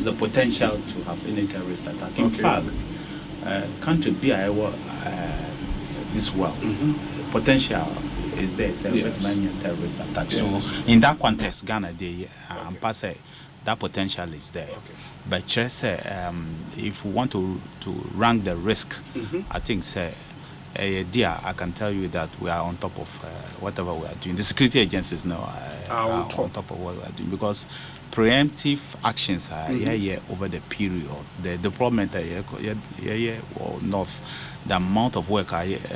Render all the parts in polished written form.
the potential to have any terrorist attack. In fact, country be this world potential is there. Terrorist attack. So in that context, Ghana, that potential is there. But just if we want to rank the risk, I think I can tell you that we are on top of whatever we are doing. The security agencies now are on top of what we are doing, because preemptive actions are over the period. The deployment or north, the amount of work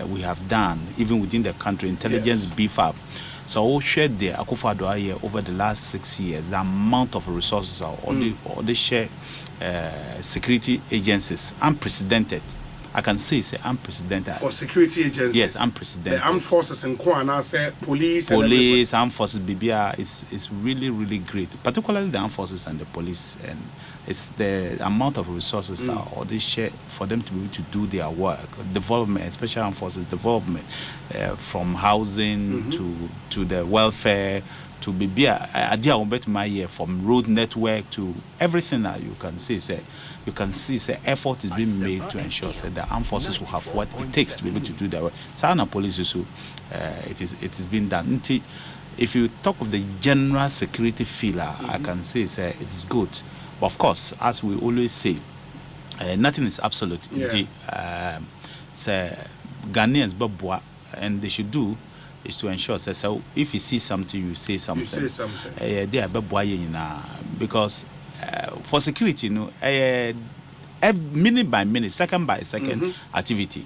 we have done, even within the country, intelligence beef up. So we shared the Akufo-Addo over the last 6 years. The amount of resources are all the share security agencies, unprecedented. I can say unprecedented. For security agencies? Yes, unprecedented. The armed forces in Kwana, say police, armed forces, BBR is really, really great. Particularly the armed forces and the police. And it's the amount of resources are all they share for them to be able to do their work. Development, especially armed forces development, from housing to the welfare, to BBR, from road network to everything that you can see. Effort is being made to ensure that the armed forces will have what it takes to be able to do their work. Sana police also, it is being done. If you talk of the general security feeler, I can say it is good. But of course, as we always say, nothing is absolute. Ghanaians, and they should do is to ensure so if you see something, you say something. They are because for security, minute by minute, second by second activity.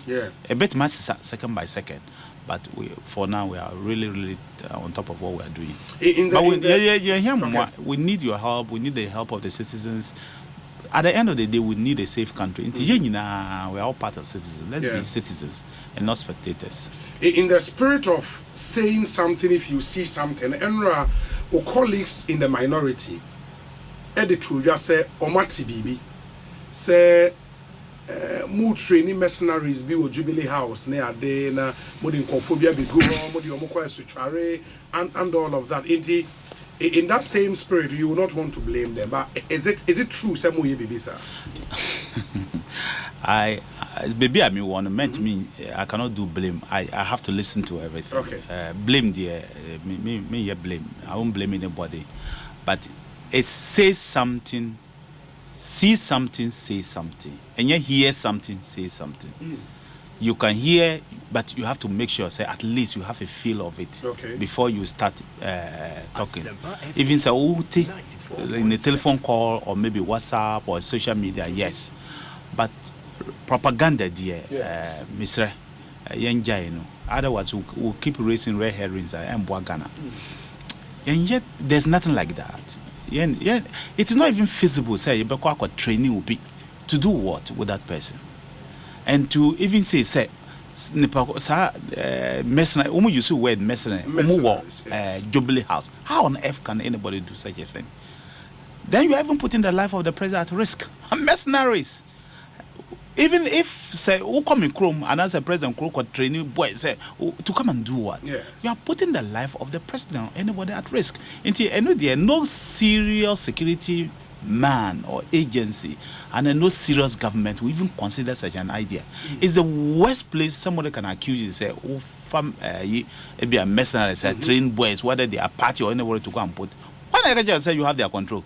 A bit much second by second. But for now, we are really, really on top of what we are doing. We need your help. We need the help of the citizens. At the end of the day, we need a safe country. We are all part of citizens. Let's be citizens and not spectators. In the spirit of saying something, if you see something, Enra or colleagues in the minority, editor just say, Omati Bibi, say, mood training mercenaries be with Jubilee House near Dana, Modin Conphobia be good, Modiomoka Suchare, and all of that. In that same spirit, you will not want to blame them. But is it true, Samuel Bibi, sir? Baby, I mean, one meant me. I cannot do blame. I have to listen to everything. Blame, dear. Me, blame. I won't blame anybody. But it says something. See something, say something. And you hear something, say something. You can hear, but you have to make sure, at least you have a feel of it before you start talking. Even in a telephone call or maybe WhatsApp or social media, yes. But propaganda, dear, Mr. Otherwise, we'll keep raising red herrings and Ghana. And yet, there's nothing like that. It is not even feasible, say, training will be to do what with that person. And to even say, mercenary, you see word mercenary, Jubilee House. How on earth can anybody do such a thing? Then you are even putting the life of the president at risk. Mercenaries. Even if, say, who come in Chrome and as a president could training boy, say, to come and do what? You are putting the life of the president, anybody at risk. No serious security man or agency and no serious government will even consider such an idea. It's the worst place somebody can accuse you, say, be a mercenary, say, trained boys, whether they are party or anybody to go and put. Why not just say you have their control?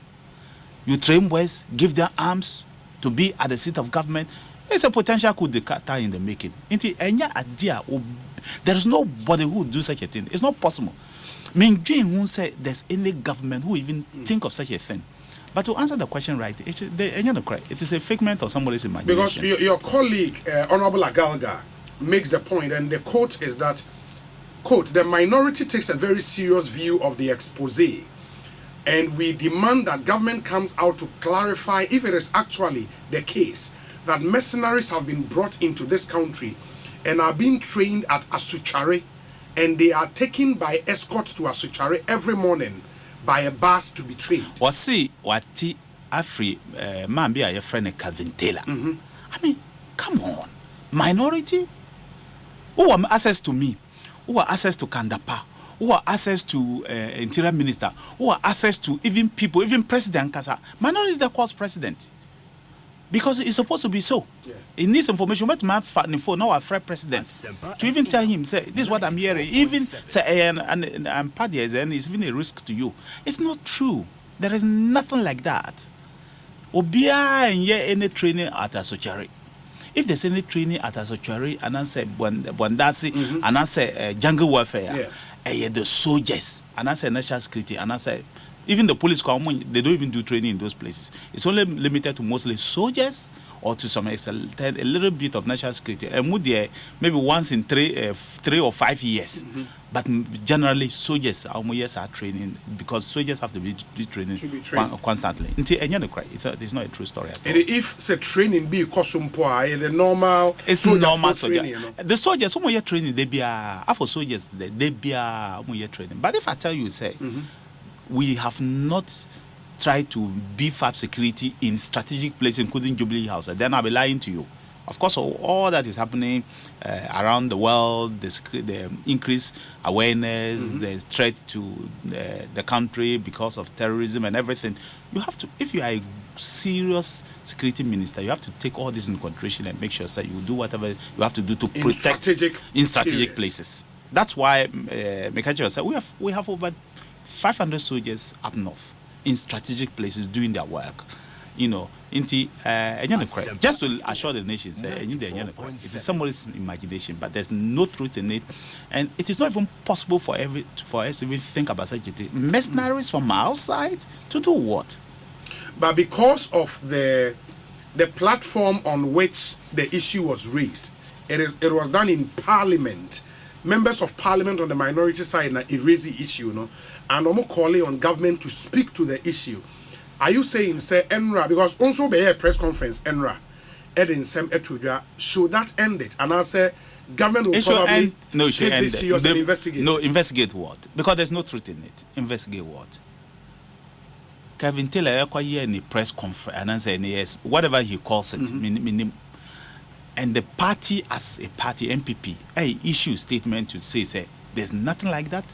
You train boys, give them arms to be at the seat of government. It's a potential coup d'etat in the making. There is nobody who would do such a thing. It's not possible. Who say there's any government who even think of such a thing. But to answer the question right, it is a figment of somebody's imagination. Because your colleague, Honorable Agalga, makes the point, and the quote is that, quote, the minority takes a very serious view of the expose, and we demand that government comes out to clarify if it is actually the case that mercenaries have been brought into this country and are being trained at Asuchare, and they are taken by escorts to Asuchare every morning by a bus to be trained. Wasi wati afri man be a friend Kavintela. I mean, come on. Minority? Who have access to me? Who have access to Kandapa? who have access to interior minister, who have access to even people, even president. Minority is the course president. Because it's supposed to be so. Yeah. He needs information. But my phone now a friend president to even tell him, say, this is what I'm hearing. Even say, and party and it's even a risk to you. It's not true. There is nothing like that. Obia and any training at a sochari. If there's any training at a sochari, and I say Bondasi, and I say jungle warfare, the soldiers, and I say national security, and I say. Even the police, they don't even do training in those places. It's only limited to mostly soldiers or to some extent a little bit of national security. And maybe once in 3 or 5 years. But generally, soldiers are training because soldiers have to be training constantly. It's not a true story at all. And if the training be the normal, it's normal soldier. The soldiers, some of training, they be for soldiers, they be training. But if I tell you, say. We have not tried to beef up security in strategic places, including Jubilee House. Then I'll be lying to you. Of course, all that is happening around the world, the increased awareness, the threat to the country because of terrorism and everything. You have to, if you are a serious security minister, you have to take all this into consideration and make sure that you do whatever you have to do to protect in strategic places. That's why Mekachi said we have over 500 soldiers up north in strategic places doing their work. Just to assure the nation, it is somebody's imagination, but there's no truth in it, and it is not even possible for us to even think about such a thing. Mercenaries from outside to do what? But because of the platform on which the issue was raised, it was done in Parliament. Members of Parliament on the minority side it raised the issue, and I'm calling on government to speak to the issue. Are you saying, say, ENRA, because also be a press conference, ENRA, Edin Sem Etudra, should that end it? And I say, government will probably take this serious and investigate. No, investigate what? Because there's no truth in it. Investigate what? Kevin Taylor, in a press conference, and I say, yes, whatever he calls it, and the party as a party, MPP, issue statement to say there's nothing like that.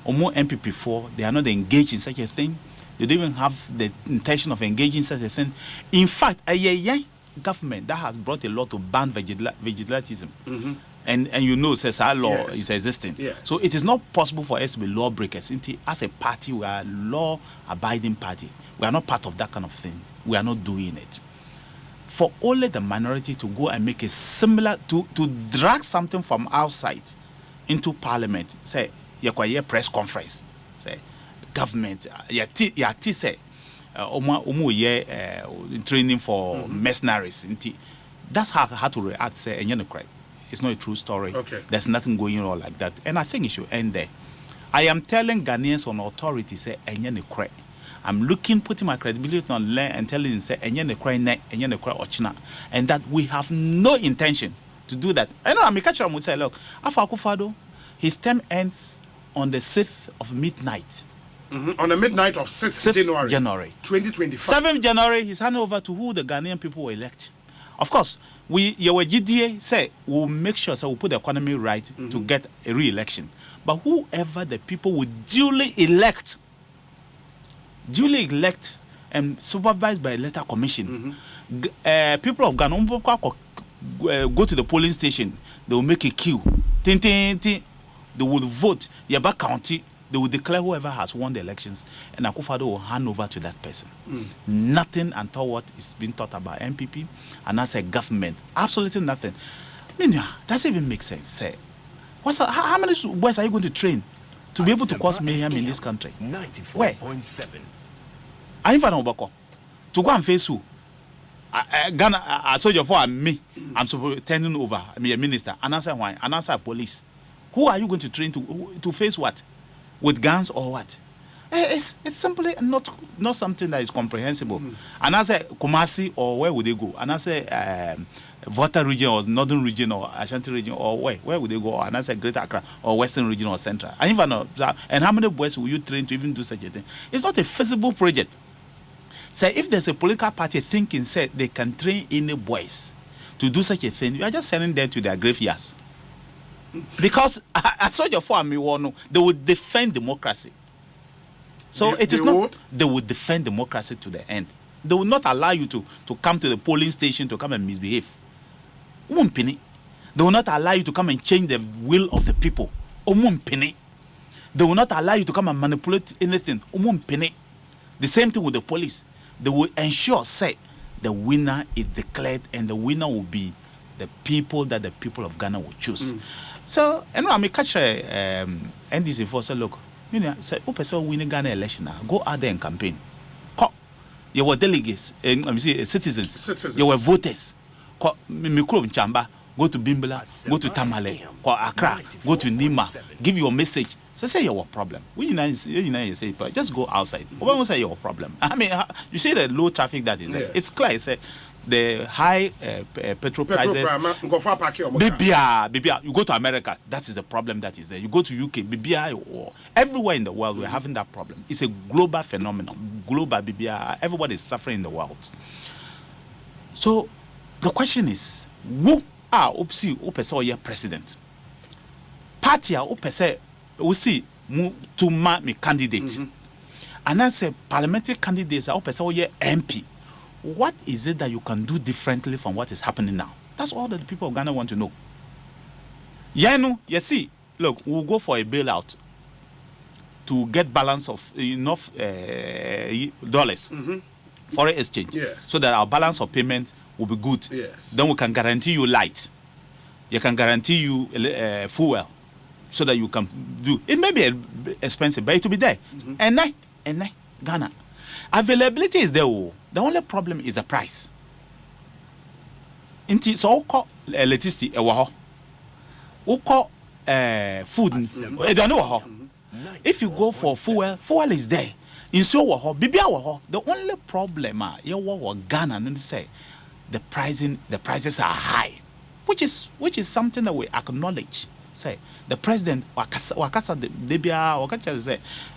Or more MPP4, they are not engaged in such a thing. They don't even have the intention of engaging in such a thing. In fact, a government that has brought a law to ban vigilantism. And says our law is existing. Yes. So it is not possible for us to be lawbreakers. As a party, we are a law-abiding party. We are not part of that kind of thing. We are not doing it. For only the minority to go and make a similar, to drag something from outside into Parliament, say, your press conference, say, government, say, training for mercenaries. That's how to react, say, and it's not a true story. Okay. There's nothing going on like that. And I think it should end there. I am telling Ghanaians on authority, say, I'm putting my credibility on land and telling say and that we have no intention to do that. I know Amikacha would say, look, Afa Akufo-Addo, his term ends on the 6th of midnight. On the midnight of 6th January 2025. 7th January, he's handed over to who the Ghanaian people will elect. Of course, your GDA say we'll make sure we'll put the economy right to get a re-election. But whoever the people will duly elect and supervised by a letter commission. People of Ghana go to the polling station. They will make a queue. They will vote. Yaba County. They will declare whoever has won the elections, and Akufo-Addo will hand over to that person. Nothing until what is being taught about MPP and as a government. Absolutely nothing. Does it even make sense? Say, how many boys are you going to train to be able to cause mayhem in this country? 94.7. I'm to go and face who? Ghana, a soldier for me. I'm turning over. I'm a minister. And answer why? And answer police. Who are you going to train to face what? With guns or what? It's simply not something that is comprehensible. And I say Kumasi, or where would they go? And I say Volta region or Northern region or Ashanti region, or where would they go? And I say Greater Accra or Western region or Central. And how many boys will you train to even do such a thing? It's not a feasible project. So if there's a political party thinking say they can train any boys to do such a thing, you are just sending them to their graveyards. Because I saw your for me they would defend democracy. So they would defend democracy to the end. They will not allow you to come to the polling station to come and misbehave. They will not allow you to come and change the will of the people. They will not allow you to come and manipulate anything. The same thing with the police. They will ensure, say, the winner is declared and the winner will be the people that the people of Ghana will choose. So, and I catch NDC for say, look, you know, say, who win Ghana election now? Go out there and campaign. You were delegates, citizens. You were voters. Chamba, go to Bimbala, go to Tamale, go Accra, go to Nima, give your message. So say your problem. You say, just go outside. What will say your problem? I mean, you see the low traffic that is there. It's clear. Say the high petrol prices. You go to America, that is the problem that is there. You go to UK, or everywhere in the world, we're having that problem. It's a global phenomenon. Global BBI, everybody is suffering in the world. So the question is, who are your president? Party are we see to me candidate. And I say parliamentary candidates are MP. What is it that you can do differently from what is happening now? That's all that the people of Ghana want to know. You see, look, we'll go for a bailout to get balance of enough dollars, foreign exchange, so that our balance of payment will be good. Then we can guarantee you light. You can guarantee you fuel, so that you can do. It may be expensive, but it will be there. And Ghana, availability is there. The only problem is the price. So we call electricity, we call food. If you go for fuel is there. The only problem Ghana say the prices are high, which is something that we acknowledge. Say the president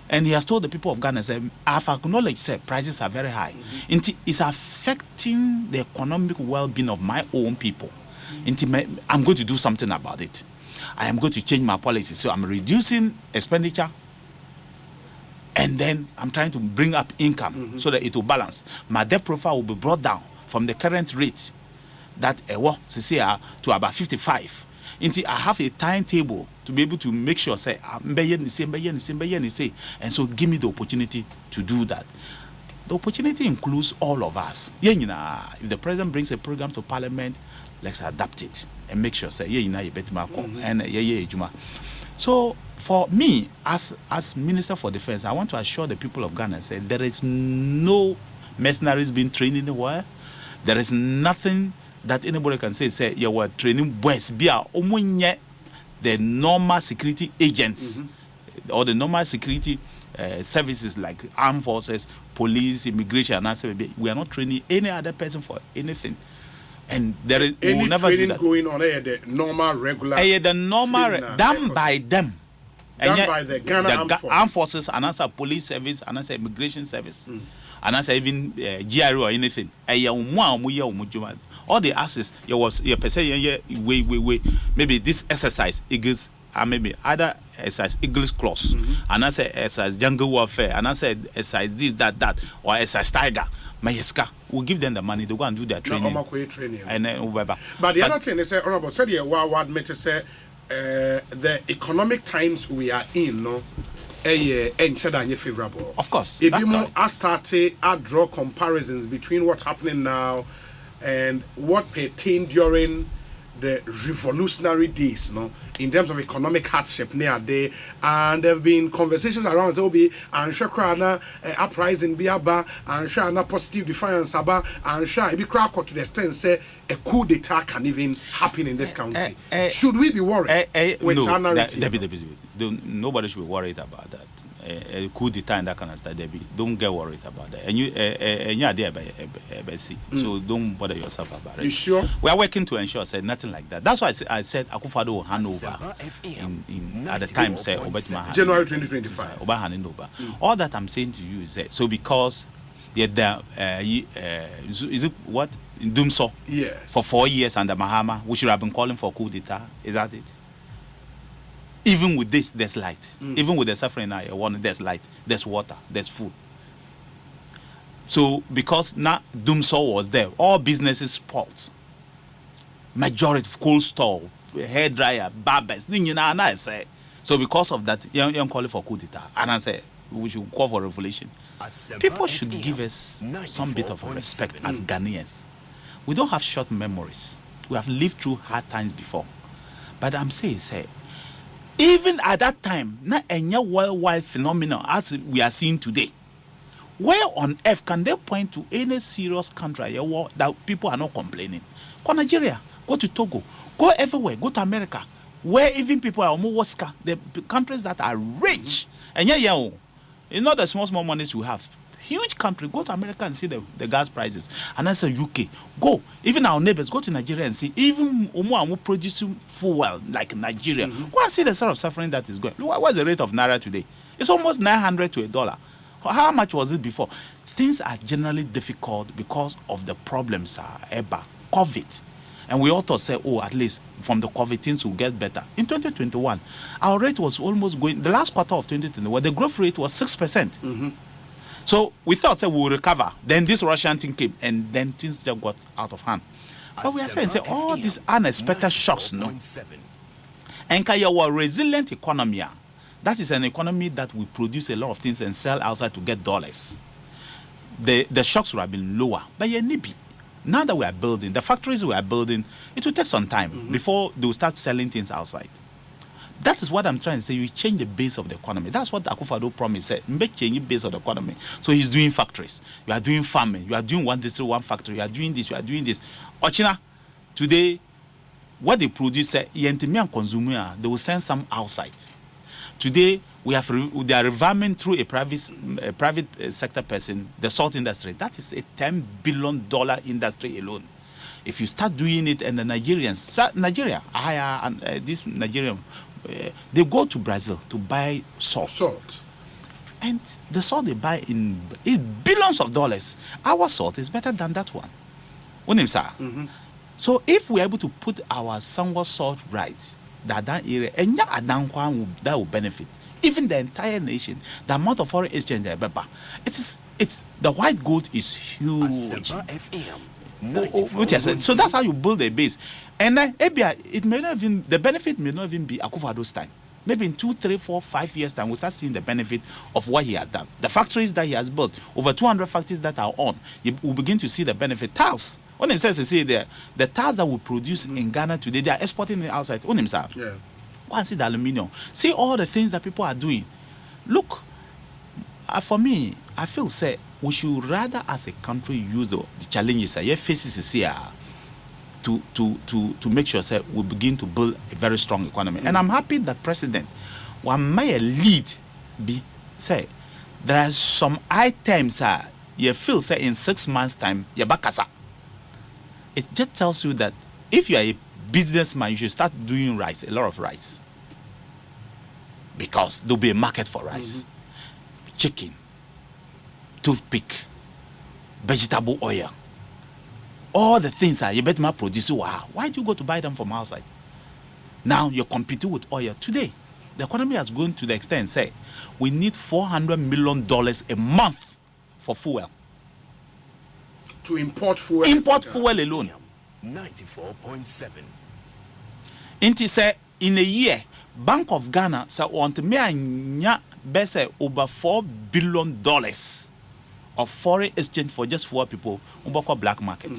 and he has told the people of Ghana, say, I've acknowledged, say, prices are very high. It's affecting the economic well-being of my own people. I'm going to do something about it. I am going to change my policy. So I'm reducing expenditure, and then I'm trying to bring up income so that it will balance. My debt profile will be brought down from the current rate that to about 55. I have a timetable to be able to make sure, say, and so give me the opportunity to do that. The opportunity includes all of us. If the president brings a program to Parliament, let's adapt it and make sure, say, so for me, as Minister for Defense, I want to assure the people of Ghana, say, there is no mercenaries being trained anywhere. There is nothing that anybody can say you were training boys be the normal security agents or the normal security services like armed forces, police, immigration, and we are not training any other person for anything. And there is any we'll never training do that. going on the normal regular The normal done by them. Done by the Ghana armed forces, and as a police service, and as a immigration service, and as even GRO or anything. All the assets, maybe this exercise eagles, and maybe other exercise eagles clause, and I say exercise jungle warfare, and I said exercise this, that, or exercise tiger, Mayeska, we'll give them the money to go and do their training. And then, but the other thing is, Honorable said, what made to say, the economic times we are in, no, favorable. Of course. If you I draw comparisons between what's happening now and what pertained during the revolutionary days, no, in terms of economic hardship near day, and there have been conversations around Zobi and Shakrana uprising Biaba and Shana positive defiance Aba and Sha be crack to the extent say a coup d'etat can even happen in this country. Should we be worried with no, narrative? Nobody should be worried about that. A coup d'etat and that kind of stuff, don't get worried about that. And you're there by see. So don't bother yourself about it. You sure? We are working to ensure nothing like that. That's why I said Akufo-Addo will hand over at the time, say January 2025. All that I'm saying to you is that so because is it what in Dumso? Yes. For 4 years under Mahama, we should have been calling for coup d'etat. Is that it? Even with this, there's light. Even with the suffering now, there's light, there's water, there's food. So because now Doomsaw was there, all businesses spoiled. Majority of cold store, hair dryer, barbers, I say. So because of that, young calling for coup d'etat, and I say we should call for revolution. People should give us some bit of respect as Ghanaians. We don't have short memories. We have lived through hard times before. But I'm saying, even at that time, not any worldwide phenomenon as we are seeing today. Where on earth can they point to any serious country that people are not complaining? Go Nigeria, go to Togo, go everywhere, go to America, where even people are almost the countries that are rich. And it's not the small monies we have. Huge country, go to America and see the gas prices. And that's UK. Go. Even our neighbors, go to Nigeria and see. Even Omo producing fuel like Nigeria. Go and see the sort of suffering that is going. What's the rate of Naira today? It's almost 900 to $1. How much was it before? Things are generally difficult because of the problems, COVID. And we ought to say, at least from the COVID, things will get better. In 2021, our rate was almost going, the last quarter of 2021, the growth rate was 6%. So we thought we will recover. Then this Russian thing came, and then things just got out of hand. But we are saying, all these unexpected shocks, no. And our resilient economy, that is an economy that will produce a lot of things and sell outside to get dollars. The shocks would have been lower. But now that we are building, the factories we are building, it will take some time before they will start selling things outside. That is what I'm trying to say. You change the base of the economy. That's what Akufo-Addo promised. Said, change the base of the economy. So he's doing factories. You are doing farming. You are doing one district, one factory. You are doing this. You are doing this. Ochina, today, what they produce, and consumer, they will send some outside. Today, they are revamping through a private sector person, the salt industry. That is a $10 billion industry alone. If you start doing it, and the Nigerians, Nigeria, this Nigerian, they go to Brazil to buy salt. And the salt they buy is billions of dollars. Our salt is better than that one. So if we're able to put our somewhat salt right, that area, and that will benefit even the entire nation. The amount of foreign exchange, it's the white gold is huge. So that's how you build a base. And then it may not even, the benefit may not even be Akufo-Addo's time. Maybe in 2, 3, 4, 5 years time, we'll start seeing the benefit of what he has done. The factories that he has built, over 200 factories that are on, we'll begin to see the benefit. Tiles. When him says, the tiles that we produce in Ghana today, they are exporting it outside. When him says, go and see the aluminium. See all the things that people are doing. Look, for me, I feel we should rather as a country use the challenges that faces here to make sure we begin to build a very strong economy. And I'm happy that President may lead there are some items you feel in 6 months time it just tells you that if you are a businessman, you should start doing rice, a lot of rice, because there'll be a market for rice. Chicken, toothpick, vegetable oil, all the things you better produce. Why do you go to buy them from outside? Now you're competing with oil. Today, the economy has gone to the extent we need $400 million a month for fuel. To import fuel. Import fuel alone. 94.7. In a year, Bank of Ghana want me over $4 billion of foreign exchange for just 4 people who call black market.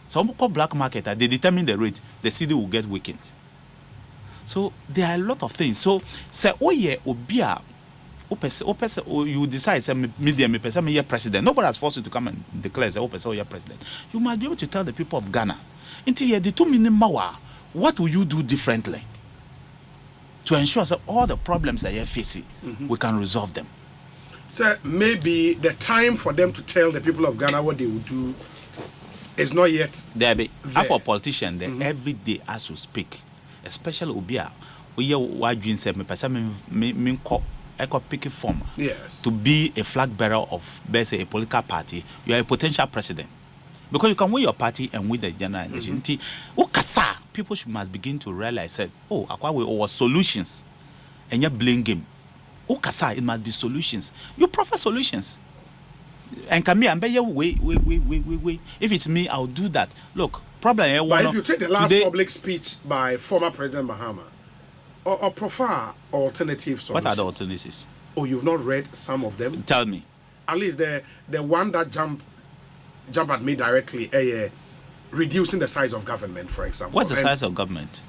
So who call black market, they determine the rate, the city will get weakened. So there are a lot of things. So obia you decide medium president. Nobody has forced you to come and declare president. You must be able to tell the people of Ghana, the 2 million what will you do differently to ensure that all the problems that you're facing, we can resolve them. So maybe the time for them to tell the people of Ghana what they will do is not yet there. For politicians, every day as we speak, especially Obia, we are doing pick a form to be a flag bearer of, let's say, a political party. You are a potential president. Because you can win your party and win the general election. People must begin to realize that, our solutions and you blame game. Ukasa, it must be solutions. You prefer solutions. And come here and be wait. If it's me, I'll do that. Look, problem. But if you take the last public speech by former President Mahama, or prefer alternative solutions. What are the alternatives? Oh, you've not read some of them? Tell me. At least the one that jump at me directly, reducing the size of government, for example. What's the size of government?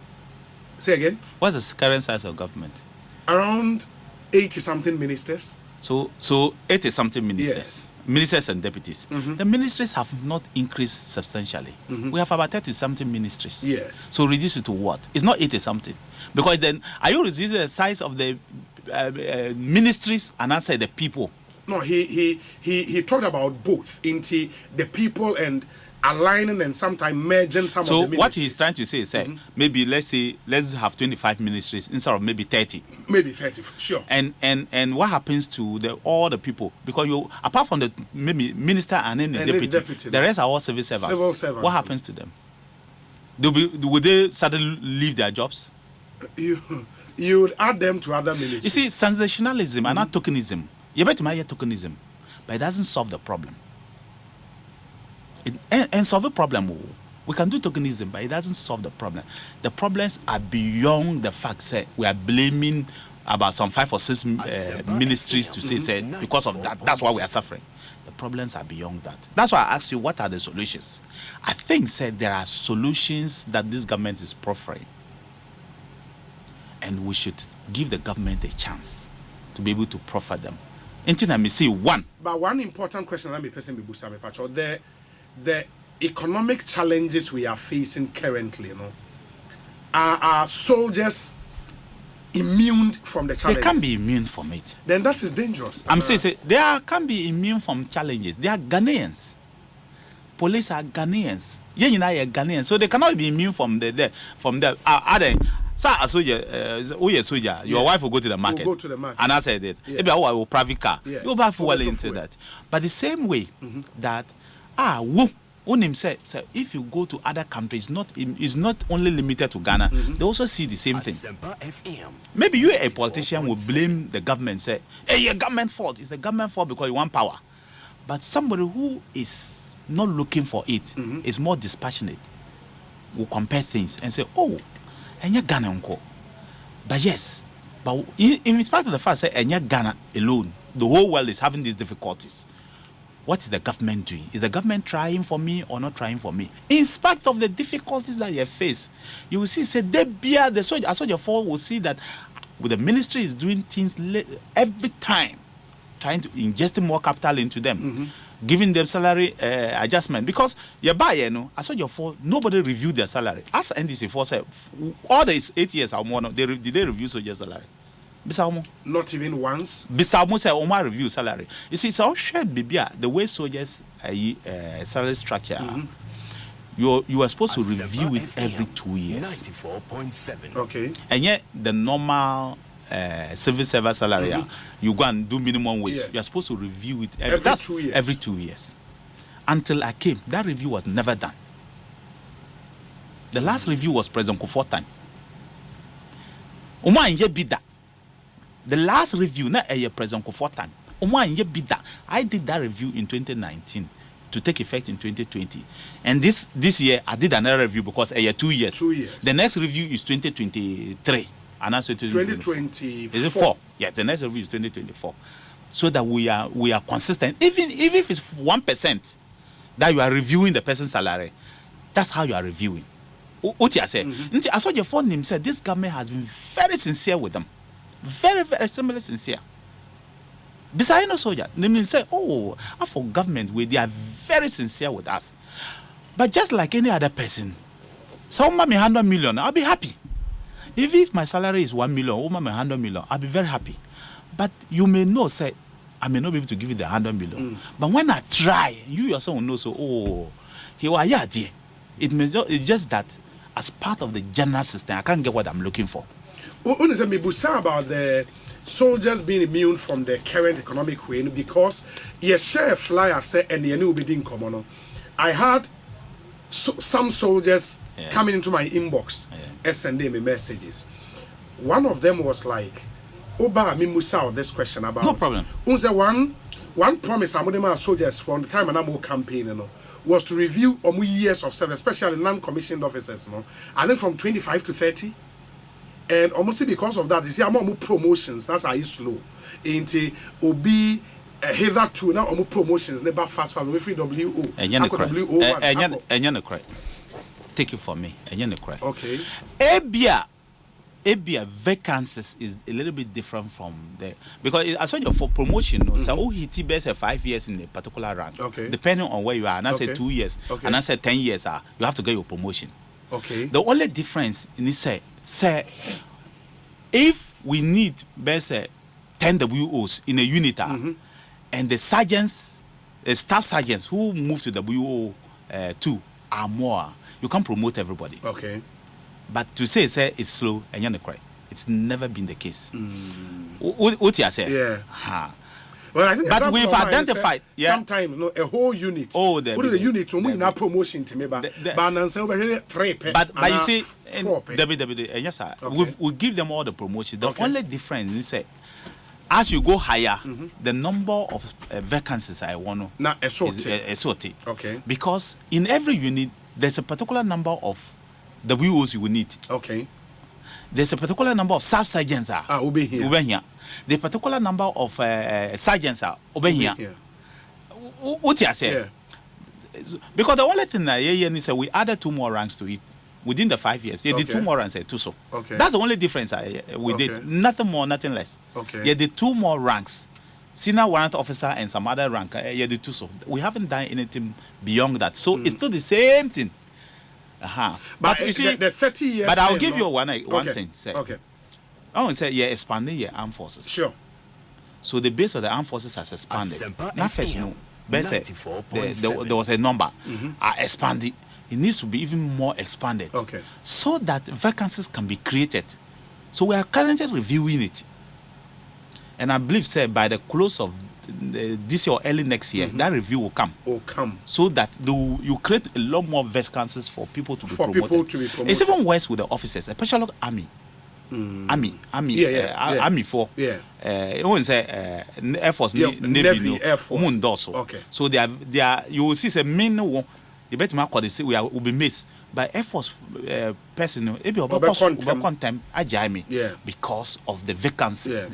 Say again? What's the current size of government? Around 80-something ministers. So 80-something ministers. Yes. Ministers and deputies. The ministries have not increased substantially. We have about 30-something ministries. Yes. So reduce it to what? It's not 80-something. Because then, are you reducing the size of the ministries and answer the people? No, he talked about both, into the people and aligning and sometimes merging some of the ministries. So what he's trying to say is maybe let's have 25 ministries instead of maybe 30. Maybe 30, sure. And what happens to all the people? Because you, apart from the maybe minister and then the deputy, the rest are all civil servants. Civil servants. What happens to them? Would they suddenly leave their jobs? You would add them to other ministries. You see, sensationalism and not tokenism. You bet my tokenism, but it doesn't solve the problem. And solve a problem. We can do tokenism, but it doesn't solve the problem. The problems are beyond the fact that we are blaming about some 5 or 6 ministries to say because of that. That's why we are suffering. The problems are beyond that. That's why I asked you, what are the solutions? I think there are solutions that this government is proffering, and we should give the government a chance to be able to proffer them. Until I may see one. But one important question that me person be busa me pacho, the economic challenges we are facing currently, are soldiers immune from the challenges? They can't be immune from it. Then that is dangerous. I'm saying they can't be immune from challenges. They are Ghanaians. Police are Ghanaians. Yeah, you know, are Ghanaians, so they cannot be immune from the. So a soldier, your wife will go to the market. Will go to the market. And I said it. Yeah. Maybe I will private car. Yes. You buy fuel into that. But the same way that if you go to other countries, it's not only limited to Ghana. They also see the same thing. Maybe you, a politician, will blame the government, say, "Hey, your government fault." It's the government fault because you want power. But somebody who is not looking for it, is more dispassionate, will compare things and say, "Oh, and you're Ghana uncle." But yes, but in spite of the fact that and you're Ghana alone, the whole world is having these difficulties. What is the government doing? Is the government trying for me or not trying for me? In spite of the difficulties that you face, you will see, say, the soldier will see that with the ministry is doing things every time, trying to ingest more capital into them, giving them salary adjustment. Because you buy, nobody reviewed their salary. As NDC4 said, all these 8 years or more, did they review soldier salary? Not even once. Bisaumo say Omar review salary. You see, it's all shared bibia the way soldiers salary structure. You are supposed to review it every 2 years. 94.7. Okay. And yet the normal civil service salary, you go and do minimum wage. Yeah. You are supposed to review it Every 2 years. Every 2 years. Until I came, that review was never done. The last review was President Kufuor time. The last review, not a President Kufuor time. I did that review in 2019 to take effect in 2020. And this year, I did another review because 2 years. 2 years. The next review is 2023. And that's 2024. Is it 4? Yes, the next review is 2024. So that we are consistent. Even if it's 1% that you are reviewing the person's salary, that's how you are reviewing. What I said. I saw your phone name said this government has been very sincere with them. Very, very similar sincere. Besides no soldier, they may say, "Oh, for government, they are very sincere with us." But just like any other person, someone may 100 million, I'll be happy. If my salary is 1 million, someone may 100 million, I'll be very happy. But you may know, say, I may not be able to give you the 100 million. But when I try, you yourself will know, so, oh, it's just that as part of the general system, I can't get what I'm looking for. When is it about the soldiers being immune from the current economic way? Because you share a flyer say and you know be common. I had some soldiers coming into my inbox, sending me messages. One of them was like, Oba Mimusa this question about. No problem. Unse one promise Amodema soldiers from the time and campaign, was to review years of service, especially non-commissioned officers, and then from 25 to 30. And almost because of that, you see, I'm more promotions. That's how it's slow. Into Obi hitherto now, more promotions. Never fast for every WO. And you're cry. Take it from me. And you're cry. Okay. Ebia vacancies is a little bit different from the because I saw you for promotion. So he best 5 years in a particular rank. Okay. Depending on where you are, and I say 2 years, and I say 10 years, you have to get your promotion. Okay. The only difference in this say if we need best 10 WOs in a unit, and the sergeants, staff sergeants who move to WO 2 are more, you can promote everybody. Okay. But to say it's slow and you're not cry, it's never been the case. What you say? Yeah. Well, I think but we've identified. Sometimes a whole unit. Oh, the unit to move promotion to me, but you see, yes, sir. We give them all the promotion. The only difference is say, as you go higher, the number of vacancies I want is sorted. Okay. Because in every unit, there's a particular number of the WOs you will need. Okay. There's a particular number of staff sergeants over here. The particular number of sergeants over here. What you say? Yeah. Because the only thing is we added 2 more ranks to it within the 5 years. Yeah, the 2 more ranks too. So that's the only difference we did. Nothing more, nothing less. Okay. Yeah, the 2 more ranks. Senior warrant officer and some other rank. Yeah, the 2 so. We haven't done anything beyond that. So it's still the same thing. But you see, the 30 years. But I'll give you one thing. Say. Okay. I want to say, expanding your armed forces. Sure. So the base of the armed forces has expanded. Not first, no. There was a number. Expanded. It needs to be even more expanded. Okay. So that vacancies can be created. So we are currently reviewing it. And I believe, by the close of this year or early next year, that review will come. So that you create a lot more vacancies for people to be promoted. It's even worse with the officers, especially army. Army for Air Force, Navy, Air Force. Okay. So they are. You will see the you better mark what they say will be missed by Air Force personnel. Because of the vacancies.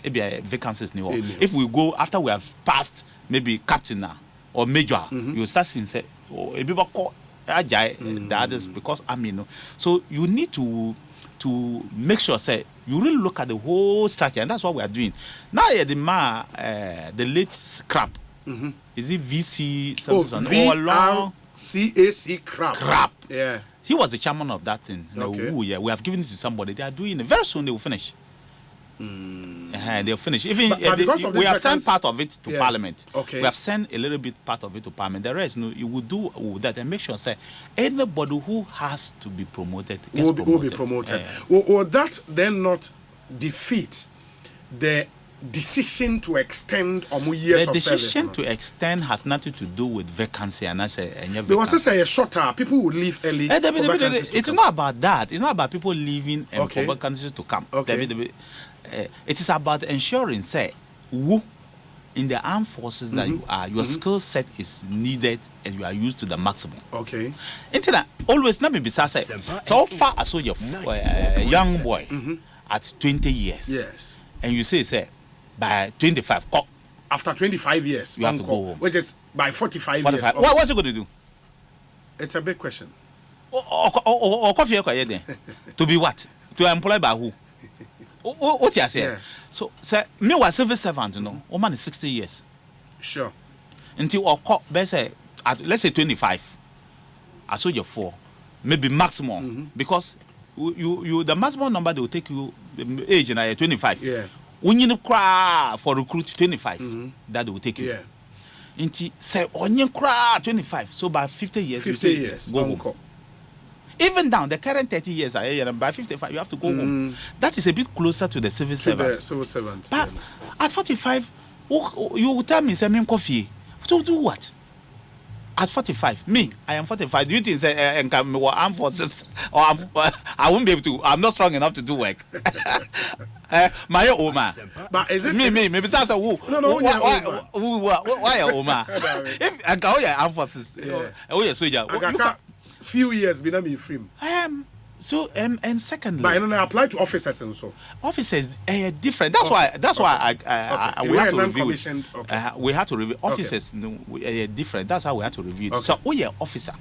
Vacancies. If we go after we have passed maybe captain or major, you start seeing say the others because so you need to make sure you really look at the whole structure, and that's what we are doing now. The late scrap is it VC something CAC crap. Yeah, he was the chairman of that thing. We have given it to somebody. They are doing it very soon. They will finish. They'll finish. Even we have sent part of it to Parliament. Okay. We have sent a little bit part of it to Parliament. The rest, you will do that and make sure anybody who has to be promoted will be promoted. Will that then not defeat the decision to extend years of service? The decision to extend has nothing to do with vacancy, and because a shorter people would leave early. It's not about that. It's not about people leaving and for vacancies to come. It is about ensuring, who in the armed forces that you are, your skill set is needed and you are used to the maximum. Okay. Internet always not be beside so far as your young boy at 20 years. Yes. And you say by 25. After 25 years, you have to go home. Which is by 45 years. What's he going to do? It's a big question. To be what? To employ by who? What you say? Yeah. So, me was civil servant, man is 60 years. Sure. Until let's say 25. I saw you 4, maybe maximum, because you the maximum number they will take you age and 25. Yeah. When you cry for recruit 25, that will take you. Yeah. Until say onion cry 25, so by 50 years, go home. Even down the current 30 years, by 55 you have to go home. That is a bit closer to the civil servant. But at 45, you will tell me, coffee to do what? At 45, me, I am 45. Do you think say armed forces or I won't be able to? I'm not strong enough to do work. My Oma, But is it me, maybe that's a who? No, Why Oma? If I go armed forces, oh yeah, soldier. Few years be me free. So and secondly, but I don't apply to officers and so. Officers different. That's why we have to review it. Okay. We have to review officers. Different. That's how we have to review it. Okay. So officer.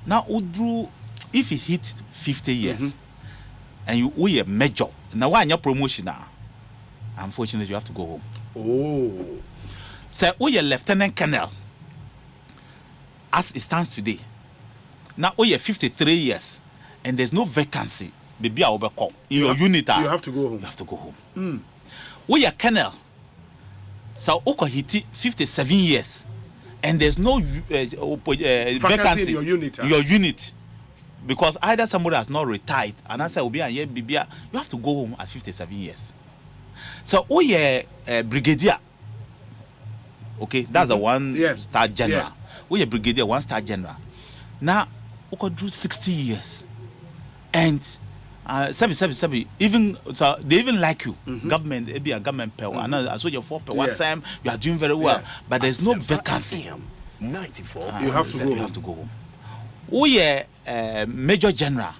Now Udru, if he hit 50 years and you major, now why your promotion now? Unfortunately, you have to go home. Oh. So lieutenant colonel, as it stands today. Now 53 years. And there's no vacancy. Baby, I will call in your unit. You have to go home. You have to go home. We are colonel. So Oko hit 57 years, and there's no vacancy in your unit. Your unit, because either somebody has not retired, and I say Obi and Baby, you have to go home at 57 years. So we are brigadier. Okay, that's the one star general. Yeah. We are brigadier, 1-star general. Now Oko drew 60 years. And even so they even like you. Government, be a government pay. I saw your 4 per one time. You are doing very well, but there's no vacancy. 94. You have to go. You have to go home. We are major general.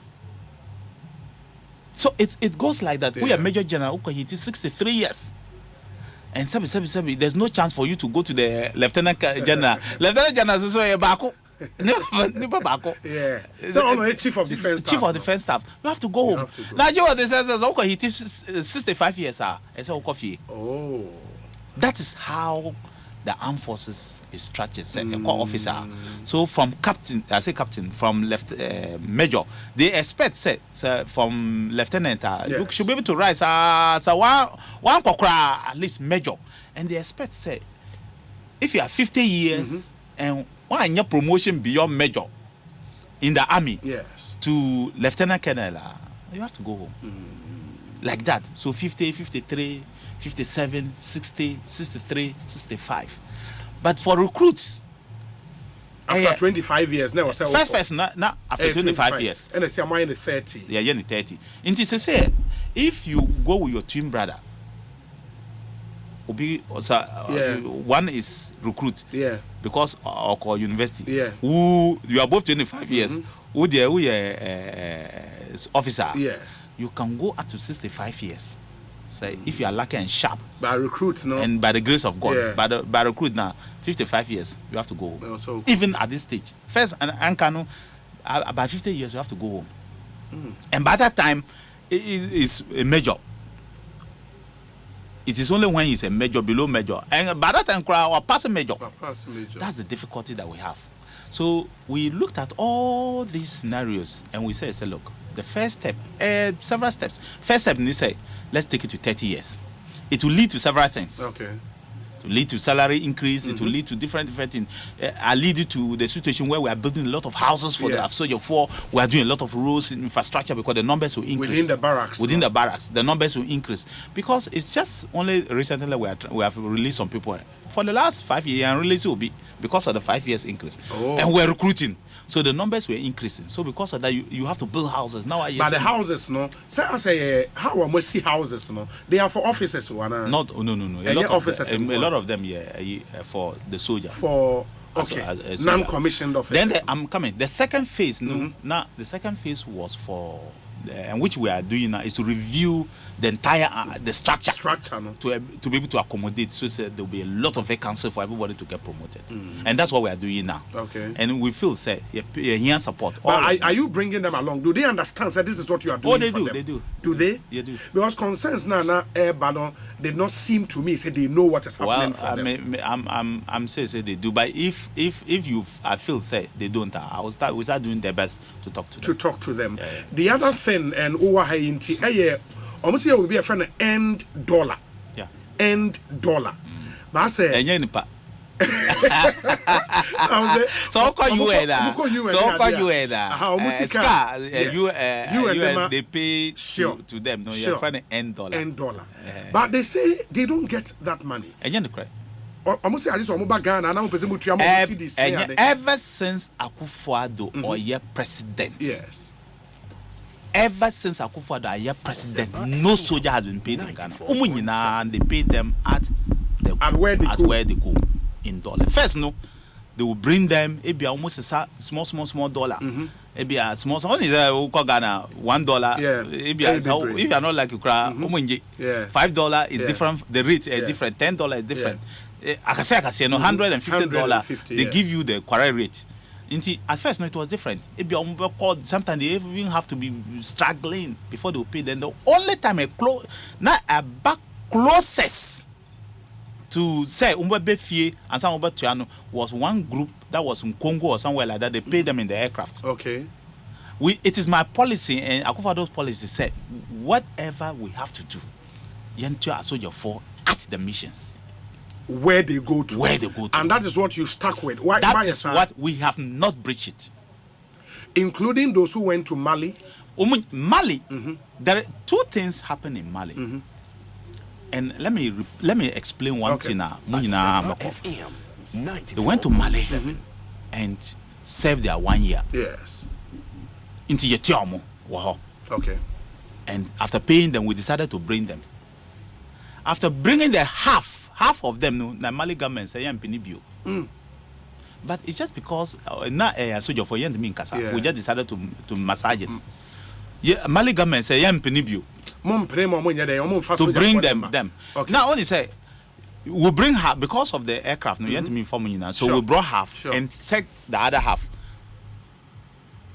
So it goes like that. We are major general. Okay, it is 63 years. And there's no chance for you to go to the lieutenant general. Lieutenant general is also a bako. Yeah. So chief of defense staff. Chief of defense staff. You have to go home. Now you what they say is okay, he is 65 years Oh. That is how the armed forces is structured, a corps officer. So from captain, from major, they expect from lieutenant you should be able to rise so one kokra at least major. And they expect if you are 50 years and why your promotion beyond major in the army to lieutenant colonel, you have to go home. Like that. So 50, 53, 57, 60, 63, 65. But for recruits, after 25 years, now first now after 25 years. And I say I'm in 30. Yeah, you're in 30. And to say, if you go with your twin brother, one is recruit. Yeah. Because or university. Yeah. Who you are both 25 years. Who officer. Yes. You can go up to 65 years. Say if you are lucky and sharp. By recruit, no. And by the grace of God. Yeah. By recruit now, 55 years, you have to go home. Also, even at this stage. First and Kano, by 50 years you have to go home. And by that time, it is a major. It is only when it's a major, below major. And by that time, our passing major. That's the difficulty that we have. So we looked at all these scenarios and we said, look, the first step, several steps. First step, they say, let's take it to 30 years. It will lead to several things. Okay. It will lead to salary increase. It will lead to different things. I'll lead you to the situation where we are building a lot of houses for the soldier. We are doing a lot of roads infrastructure because the numbers will increase. Within the barracks. The barracks, the numbers will increase. Because it's just only recently we have released some people. For the last 5 years, and release will be because of the 5 years increase. And we're recruiting. So the numbers were increasing. So because of that, you have to build houses. Now but the houses, no. So I say, how am I see houses, no? They are for officers, no. A lot of them, for the soldier. For non-commissioned officers. Then I'm coming. The second phase, now the second phase was for. And which we are doing now is to review the entire the structure no? to be able to accommodate. So there will be a lot of vacancy for everybody to get promoted, and that's what we are doing now. Okay. And we feel here support. But are you bringing them along? Do they understand that this is what you are doing? Oh, they do. Them? They do. Do they? They do. Because concerns now Ballon did not seem to me say they know what is happening for them. I'm saying they do. But if I feel they don't, we start doing their best to talk to them. Yeah. The other thing and over high inti almost here will be a friend end dollar. Yeah. End dollar. But I say so call you they pay to them. No, you're friend end dollar. But they say they don't get that money. almost say I just want back Ghana and I'm person to ever since Akufo-Addo or your president. Yes. Ever since Akufo-Addo or your president, no soldier has been paid in Ghana. They paid them at where they go in dollar. First, no, they will bring them almost a small dollar. Maybe a small only Ghana $1. Yeah. If you are not like you cry, $5 is different. The rate is different. $10 is different. I can say $150. They give you the correct rate. At first, no, it was different. Sometimes they even have to be struggling before they will pay. Then the only time a back closest to say Umbebefie and some Tuano was one group that was in Congo or somewhere like that. They paid them in the aircraft. Okay. It is my policy, and Akufo-Addo's policy said whatever we have to do, Yentua Asoja for at the missions. Where they go to. And that is what you stuck with. That is what we have not breached it. Including those who went to Mali? Mali, there are two things happen in Mali. And let me explain one thing now. They went to Mali and served their 1 year. Yes. Into Yetiamo. Wow. Okay. And after paying them, we decided to bring them. After bringing the half of them, the Mali government say Pinibio. But it's just because not a soldier for we just decided to massage it. Yeah, Mali government say Pinibio. To bring them. Okay. Now only say we bring half because of the aircraft. So we brought half and take the other half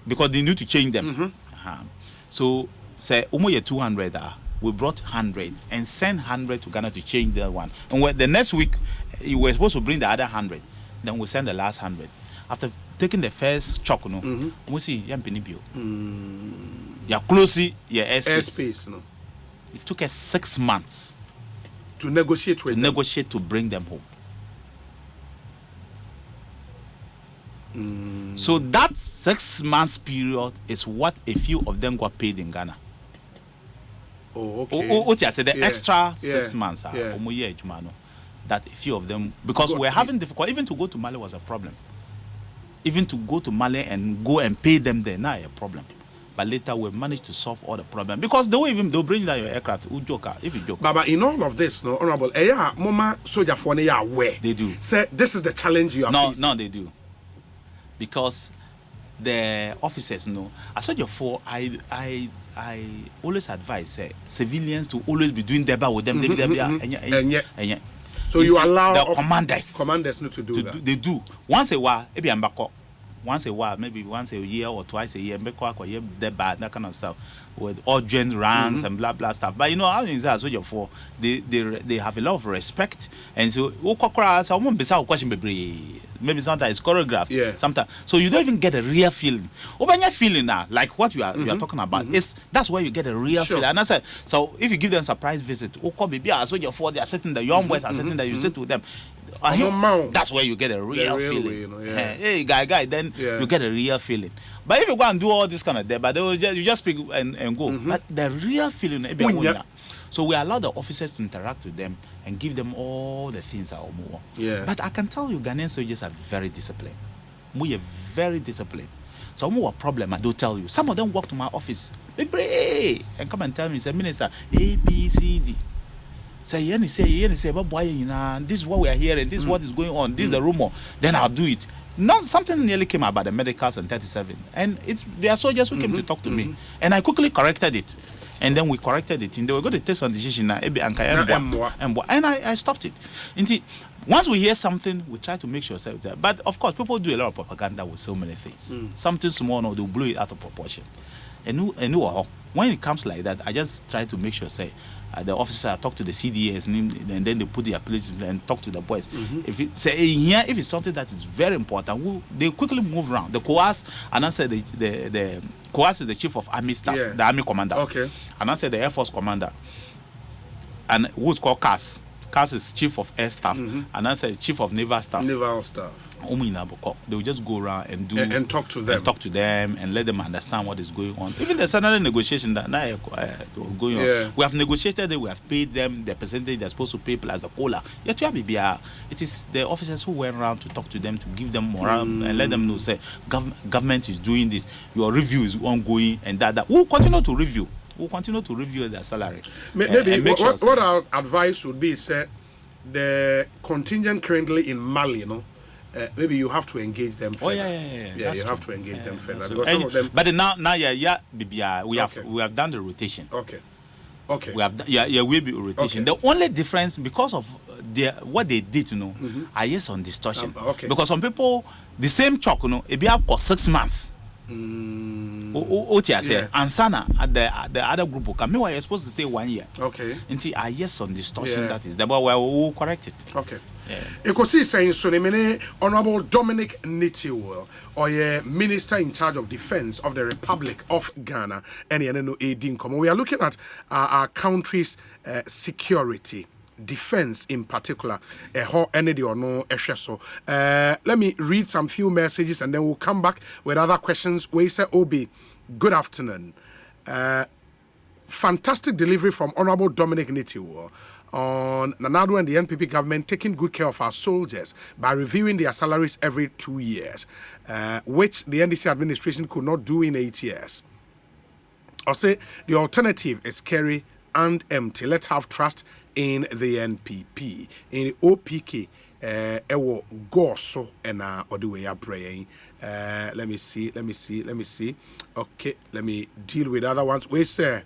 because they need to change them. So say 200. We brought 100 and sent 100 to Ghana to change the one. And the next week you were supposed to bring the other 100. Then we send the last 100. After taking the first shock, we see Pinibio. You're close your airspace. No. It took us 6 months to negotiate to bring them home. So that 6 months period is what a few of them got paid in Ghana. Oh, okay. I said the extra 6 months. That a few of them, because we're having difficulty. Even to go to Mali was a problem. Even to go to Mali and go and pay them there, now a problem. But later we managed to solve all the problems because they'll bring down your aircraft. If you joke. But in all of this, no, Honorable, Mama soldier for aware. They do. Say this is the challenge you are facing. No, they do. Because the officers know. As soldier for I always advise civilians to always be doing deba with them. So you allow the commanders not to do that. They do. Once a while, maybe once a year or twice a year, that kind of stuff with urgent ranks and blah blah stuff. But how is that? So therefore, they have a lot of respect, and so maybe sometimes it's choreographed. Yeah. Sometimes, so you don't even get a real feeling. When you're feeling now, like what you are talking about, that's where you get a real feeling. And I said, so if you give them a surprise visit, so therefore they are sitting, the young boys are sitting there, you sit with them. That's where you get a real feeling. Hey, guy, then you get a real feeling. But if you go and do all this kind of but you just speak and go. But the real feeling, so we allow the officers to interact with them and give them all the things that are more. Yeah. But I can tell you, Ghanaian soldiers are very disciplined. We are very disciplined. So more problem, I do tell you. Some of them walk to my office, and come and tell me, say, Minister, A, B, C, D. Say, but boy, this is what we are hearing, this is what is going on, this is a rumor, then I'll do it. Now, something nearly came about the medicals in 37, and there are soldiers who came to talk to me, and I quickly corrected it. And then we corrected it, and they were going to take some decision, and I stopped it. Once we hear something, we try to make sure that. But of course, people do a lot of propaganda with so many things. Something small, no, they'll blow it out of proportion. And when it comes like that, I just try to make sure, the officer talk to the CDS, and then they put their place and talk to the boys. If it's something that is very important, they quickly move around. The COAS, and I said the COAS is the chief of army staff, the army commander. Okay. And I said the Air Force commander, and who's called CAS CAS is Chief of Air Staff, and I say Chief of Naval Staff. Naval Staff. They will just go around and do and talk to them. And talk to them and let them understand what is going on. Even the salary negotiation that now going on. We have negotiated it, we have paid them the percentage they're supposed to pay plus a cola. It is the officers who went around to talk to them, to give them morale and let them know, say, government is doing this, your review is ongoing, and that. We'll continue to review. We'll continue to review their salary. Maybe what our advice would be, say, the contingent currently in Mali, maybe you have to engage them further. Yeah, you have to engage them further. Because some of them... But now, we have done the rotation. Okay. We have will be a rotation. The only difference, because of what they did, are yes on distortion. Because some people, the same chalk, it be up for 6 months. Ansana at the other group will come. Meanwhile, you're supposed to say 1 year. Okay. And yes on distortion, that is. But we will correct it. Okay. Ekosiisen Sonemene, Honorable Dominic Nitiwul, or Minister in charge of Defense of the Republic of Ghana, and we are looking at our country's security, defense in particular. Let me read some few messages and then we'll come back with other questions. We say, Obi, good afternoon. Fantastic delivery from Honorable Dominic Nitiwul on Nanado and the NPP government taking good care of our soldiers by reviewing their salaries every 2 years, which the NDC administration could not do in 8 years. I'll say the alternative is scary and empty. Let's have trust in the NPP. In the OPK, ewo goso ena odiwe praying. Let me see. Okay, let me deal with other ones. We say,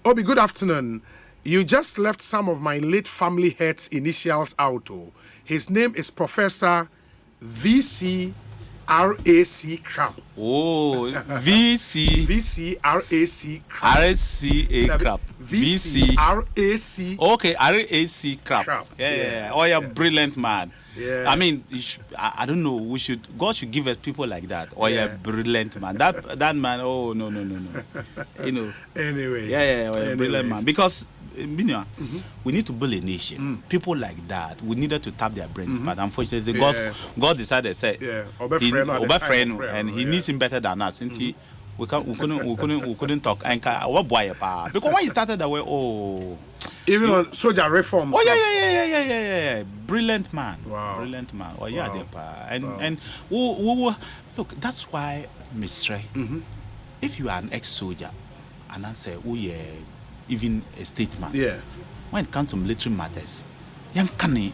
Obi, good afternoon. You just left some of my late family head's initials out. His name is Professor VC RAC Crab. Oh, VC RAC Crab. VC RAC. Okay, RAC Crab. Yeah. Oh, you're brilliant, man. Yeah. I mean, I don't know. God should give us people like that. Oh, you're brilliant, man. That man. Oh no. Anyway. Yeah, brilliant man. Because we need to build a nation. People like that, we needed to tap their brains, but unfortunately, God decided, say, and He needs him better than us. We couldn't talk. And what boy, because when he started that way, even on soldier reforms. Oh yeah. Brilliant man. Wow. Brilliant man. Oh yeah, and look. That's why, Mr. If you are an ex-soldier, and I say, even a statesman. When it comes to military matters, young can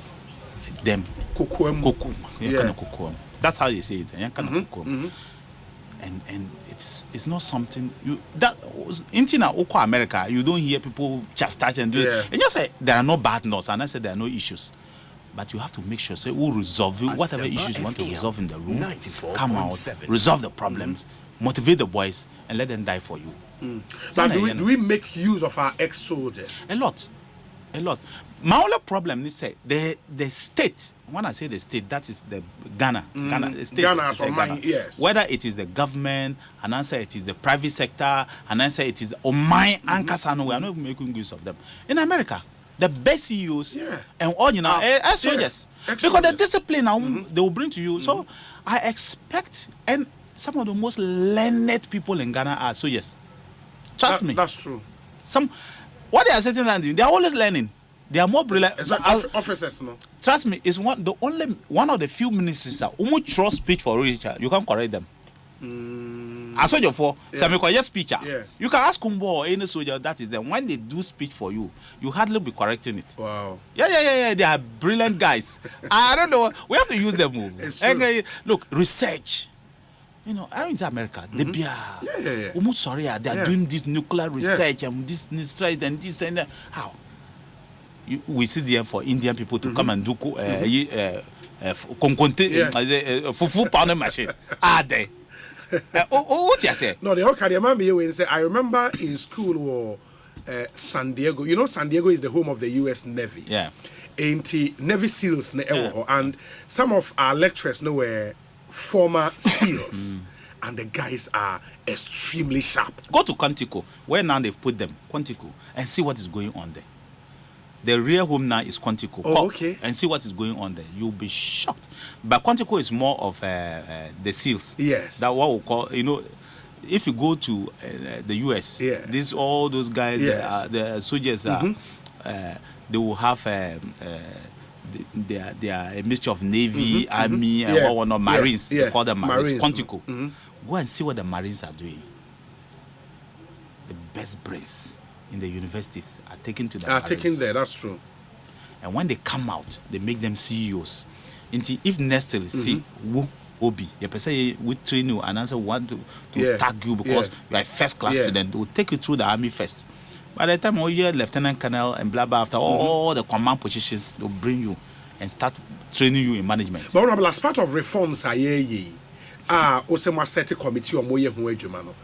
them kukum. That's how you say it. Young can kukum. And it's not something that in America you don't hear people just start and do it. And you say there are no bad notes, and I say there are no issues. But you have to make sure, say, we'll resolve whatever issues you want to resolve in the room. Come out, resolve the problems, motivate the boys, and let them die for you. So do we make use of our ex-soldiers? A lot. My only problem is say the state. When I say the state, that is the Ghana. The state. Ghana. Yes. Whether it is the government, and answer it is the private sector, and answer it is my Ankasano. We are not making use of them. In America, the best CEOs and all soldiers, because the discipline they will bring to you. So I expect, and some of the most learned people in Ghana are soldiers. Trust me. That's true. What they are saying, they are always learning. They are more brilliant. Officers, no. Trust me, it's one of the few ministers that who trust speech for Richard. You can't correct them. I saw you for some speech. You can ask Kumbo or any soldier that is there. When they do speech for you, you hardly be correcting it. Wow. Yeah. They are brilliant guys. I don't know. We have to use them. Look, research. I'm in America. They be almost sorry. They are doing this nuclear research and this and this and that. How? We sit there for Indian people to come and do fufu pound machine. Are they? What you say? No, they all carry and say. I remember in school, San Diego. You know, San Diego is the home of the U.S. Navy. Yeah. Navy SEALs, and some of our lecturers were former SEALs. and the guys are extremely sharp. Go to Quantico, where now they've put them, Quantico, and see what is going on there. The real home now is Quantico. Oh, okay. And see what is going on there. You'll be shocked. But Quantico is more of the SEALs. Yes. That what we call, if you go to the US, all those guys, the soldiers, they will have they are a mixture of Navy, Army, and what Marines. They call them Marines. Quantico. Go and see what the Marines are doing. The best brains in the universities are taken to the Marines. Taken there, that's true. And when they come out, they make them CEOs. If necessary, see, Obi, you say we train you and answer want to tag you because you are a first class student. They will take you through the army first. By the time you're lieutenant colonel and blah blah, after all the command positions, they'll bring you and start training you in management. But honorable, as part of reforms, Osema set a committee on Moye Huejumano.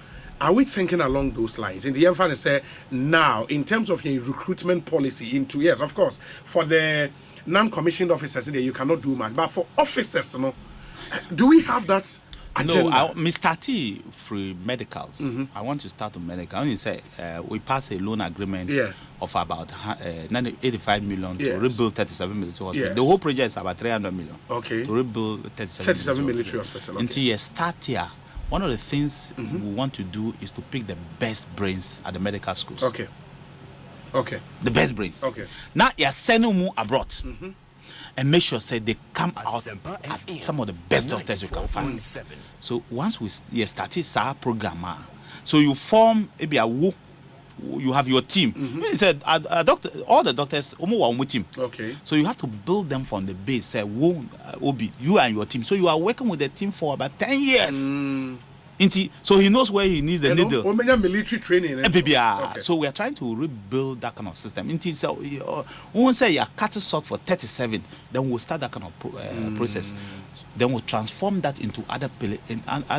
Are we thinking along those lines? In the end, say now, in terms of your recruitment policy into, yes, of course, for the non-commissioned officers, you cannot do much. But for officers, do we have that agenda? No, Mr. T free medicals. I want to start with medical. I only say we passed a loan agreement of about 85 million to rebuild 37 military hospitals. Yes. The whole project is about 300 million. Okay. To rebuild 37 military hospitals. Until you start here, one of the things we want to do is to pick the best brains at the medical schools. Okay. The best brains. Okay. Now you're sending them abroad. And make sure say they come out as some of the best doctors you can find. So once we started our program, so you form maybe you have your team. He said a doctor, all the doctors one team. Okay. So you have to build them from the base. Say Obi, you and your team. So you are working with the team for about 10 years. So he knows where he needs the needle. Military training. Okay. So we are trying to rebuild that kind of system. So we say you cut it short for 37, then we'll start that kind of process. Then we'll transform that into other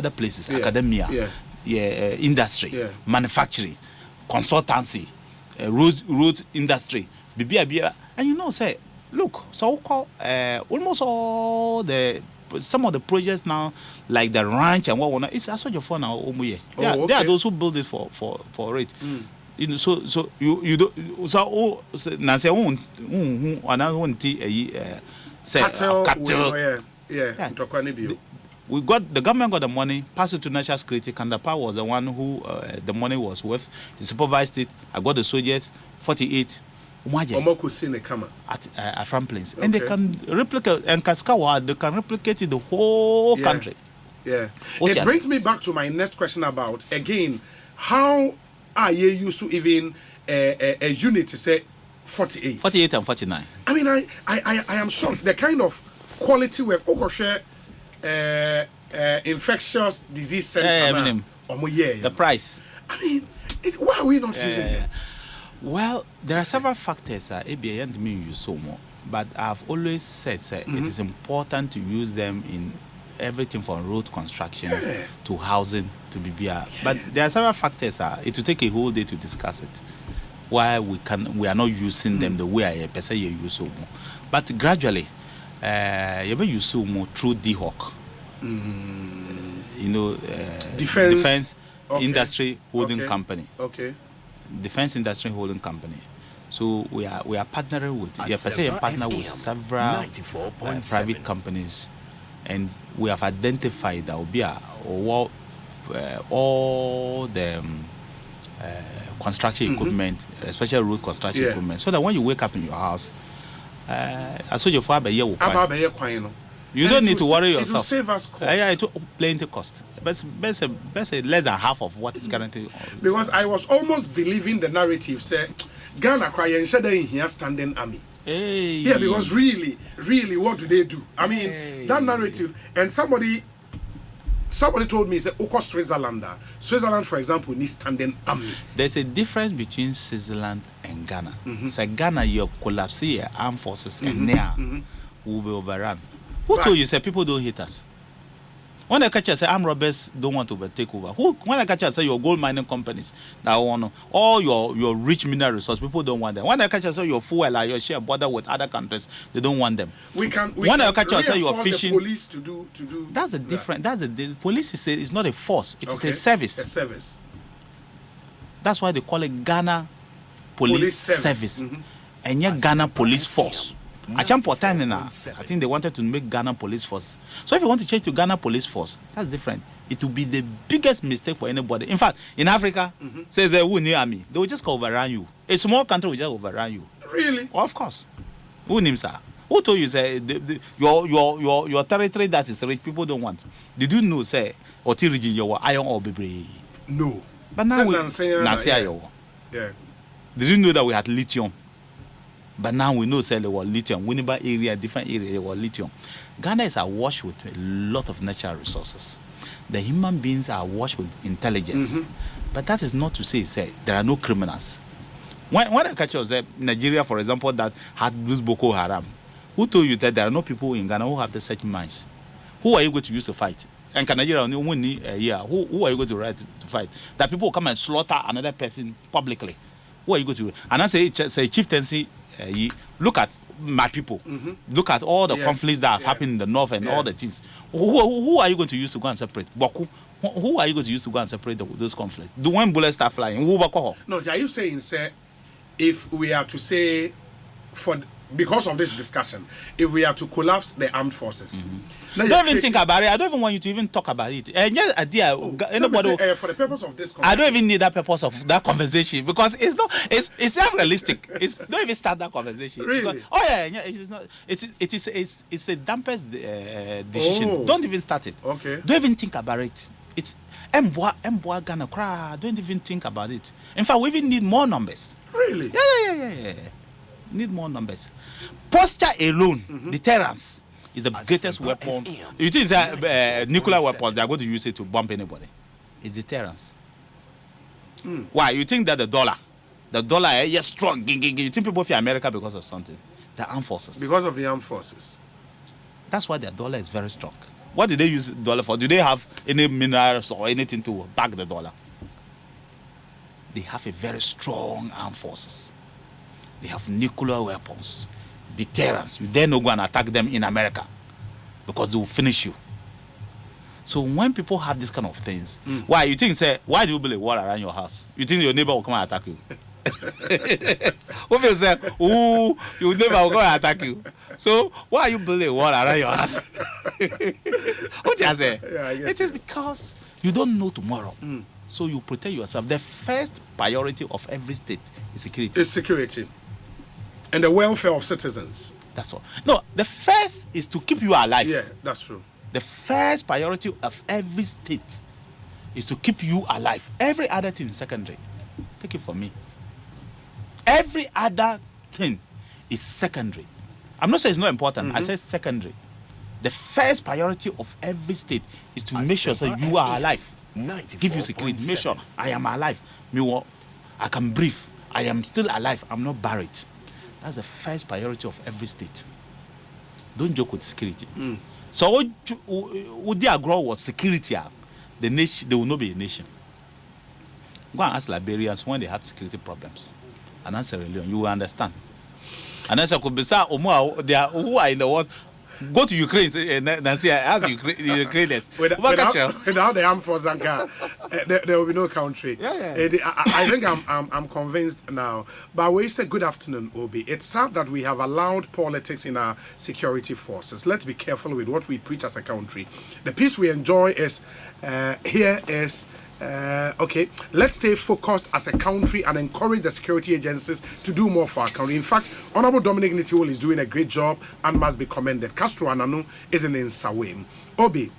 places, academia, industry, manufacturing, consultancy, road industry, and say, look, so we call almost all some of the projects now, like the ranch and what it's a sort of fun now. There are those who build it for it. So you do so Nancy cattle. We got the government got the money, passed it to national security. Kandapa was the one who the money was with. He supervised it. I got the soldiers 48. At Afram Plains. And they can replicate, and Kaskawa, they can replicate in the whole country. Yeah. It brings me back to my next question about, again, how are you used to even a unit to say 48? 48 and 49. I mean, I am shocked. The kind of quality work, infectious disease center. The price. I mean, why are we not using it? Well, there are several factors that ABA and me use so more, but I've always said it is important to use them in everything from road construction to housing to BBR. But there are several factors. It will take a whole day to discuss it. Why we are not using them the way I person you use so more. But gradually, you will use so more through DHawk. Defense Industry Holding Company. Okay. Defense Industry Holding Company. So we are partnering with partner with several private companies, and we have identified that will be all the construction equipment, especially road construction equipment, so that when you wake up in your house, I saw your father you don't need to worry yourself. It will save us cost. It will plenty cost. But less than half of what is currently. Because I was almost believing the narrative said Ghana crying said in here standing army. Yeah, because really, what do they do? I mean, that narrative, and somebody told me, said, Switzerland, for example, needs standing army. There's a difference between Switzerland and Ghana. So Ghana, you collapse your armed forces and now will be overrun. Who told you, say people don't hate us? When I catch you say armed robbers don't want to take over. When I catch you say your gold mining companies that want all your rich mineral resource, people don't want them. When I catch you say your fuel or your share border with other countries, they don't want them. When I catch you say you're fishing, the police to do that's a different. The police is not a force. It is a service. A service. That's why they call it Ghana Police Service. And yet Ghana Police Force. I think they wanted to make Ghana Police Force. So if you want to change to Ghana Police Force, that's different. It will be the biggest mistake for anybody. In fact, in Africa, says who near army, they will just overrun you. A small country will just overrun you. Really? Well, of course. Who names her? Who told you say your territory that is rich, people don't want? Did you know say or region your iron or baby? No. But now we yeah. Did you know that we had lithium? But now we know say there was lithium. Whenever area, different area, there was lithium. Ghana is awash with a lot of natural resources. The human beings are awash with intelligence. But that is not to say there are no criminals. When I catch you say Nigeria, for example, that had this Boko Haram, who told you that there are no people in Ghana who have the such minds? Who are you going to use to fight? And can Nigeria only win a year? Who are you going to fight? That people come and slaughter another person publicly. Who are you going to? And I say chieftaincy. Look at my people. Look at all the conflicts that have happened in the north and all the things. Who are you going to use to go and separate? Boku. Who are you going to use to go and separate those conflicts? When bullets start flying, who? No, are you saying, sir, if we are to say because of this discussion, if we are to collapse the armed forces, don't even think about it. I don't even want you to even talk about it. Just idea. Anybody for the purpose of this conversation, I don't even need that purpose of that conversation because it's not. It's unrealistic. Don't even start that conversation. Really? Because, it's a dampest decision. Don't even start it. Okay. Don't even think about it. It's Mboa Ghana cry. Don't even think about it. In fact, we even need more numbers. Really? Yeah. Need more numbers. Posture alone, deterrence, is the greatest weapon. You think it's nuclear weapons, they are going to use it to bomb anybody. It's deterrence. Why? You think that the dollar is strong. You think people fear America because of something? The armed forces. Because of the armed forces. That's why their dollar is very strong. What did they use the dollar for? Do they have any minerals or anything to back the dollar? They have a very strong armed forces. They have nuclear weapons, deterrence. You dare not go and attack them in America because they will finish you. So when people have this kind of things, why you think why do you build a wall around your house? You think your neighbor will come and attack you? If you say, your neighbor will come and attack you. So why are you building a wall around your house? What do you say? It is because you don't know tomorrow. So you protect yourself. The first priority of every state is security. It's security. And the welfare of citizens. That's all. No, the first is to keep you alive. Yeah, that's true. The first priority of every state is to keep you alive. Every other thing is secondary. Take it from me. Every other thing is secondary. I'm not saying it's not important. I said secondary. The first priority of every state is to make sure that you are alive. Give you security. Make sure I am alive. I can breathe. I am still alive. I'm not buried. That's the first priority of every state. Don't joke with security. So what they agree with security, the nation, they will not be a nation. Go and ask Liberians when they had security problems. And answer Leon, you will understand. And answer could be who are in the world. Go to Ukraine and see ask Ukrainians. Without the armed forces, there will be no country. I think I'm convinced now. But we say good afternoon, Obi. It's sad that we have allowed politics in our security forces. Let's be careful with what we preach as a country. The peace we enjoy is okay, let's stay focused as a country and encourage the security agencies to do more for our country. In fact, Honorable Dominic Nitiwul is doing a great job and must be commended. Castro Ananu is in Nsawam. Obi,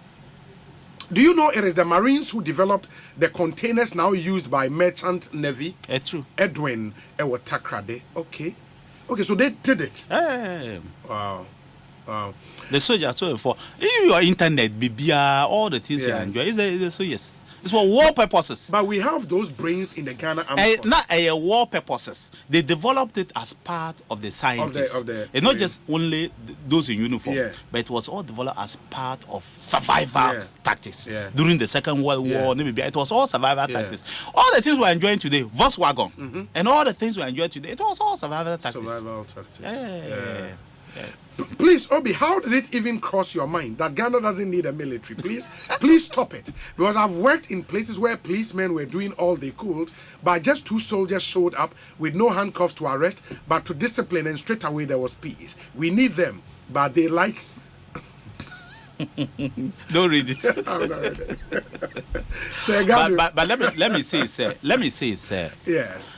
do you know it is the Marines who developed the containers now used by Merchant Navy? True. Edwin Ewo Takrade. Okay, so they did it. Wow. The soldiers, so for your internet, BBR, all the things you enjoy, is the soldiers. It's for war purposes. But we have those brains in the Ghana Army Force. Not war purposes. They developed it as part of the scientists. It's not just only those in uniform, but it was all developed as part of survival tactics during the Second World War. It was all survival tactics. All the things we're enjoying today, Volkswagen, and all the things we're enjoying today, it was all survival tactics. Survival tactics. Please, Obi, how did it even cross your mind that Ghana doesn't need a military? Please stop it. Because I've worked in places where policemen were doing all they could, but just 2 soldiers showed up with no handcuffs to arrest, but to discipline, and straight away there was peace. We need them, but they like... Don't read it. I'm not read it. but let me say, sir. Yes.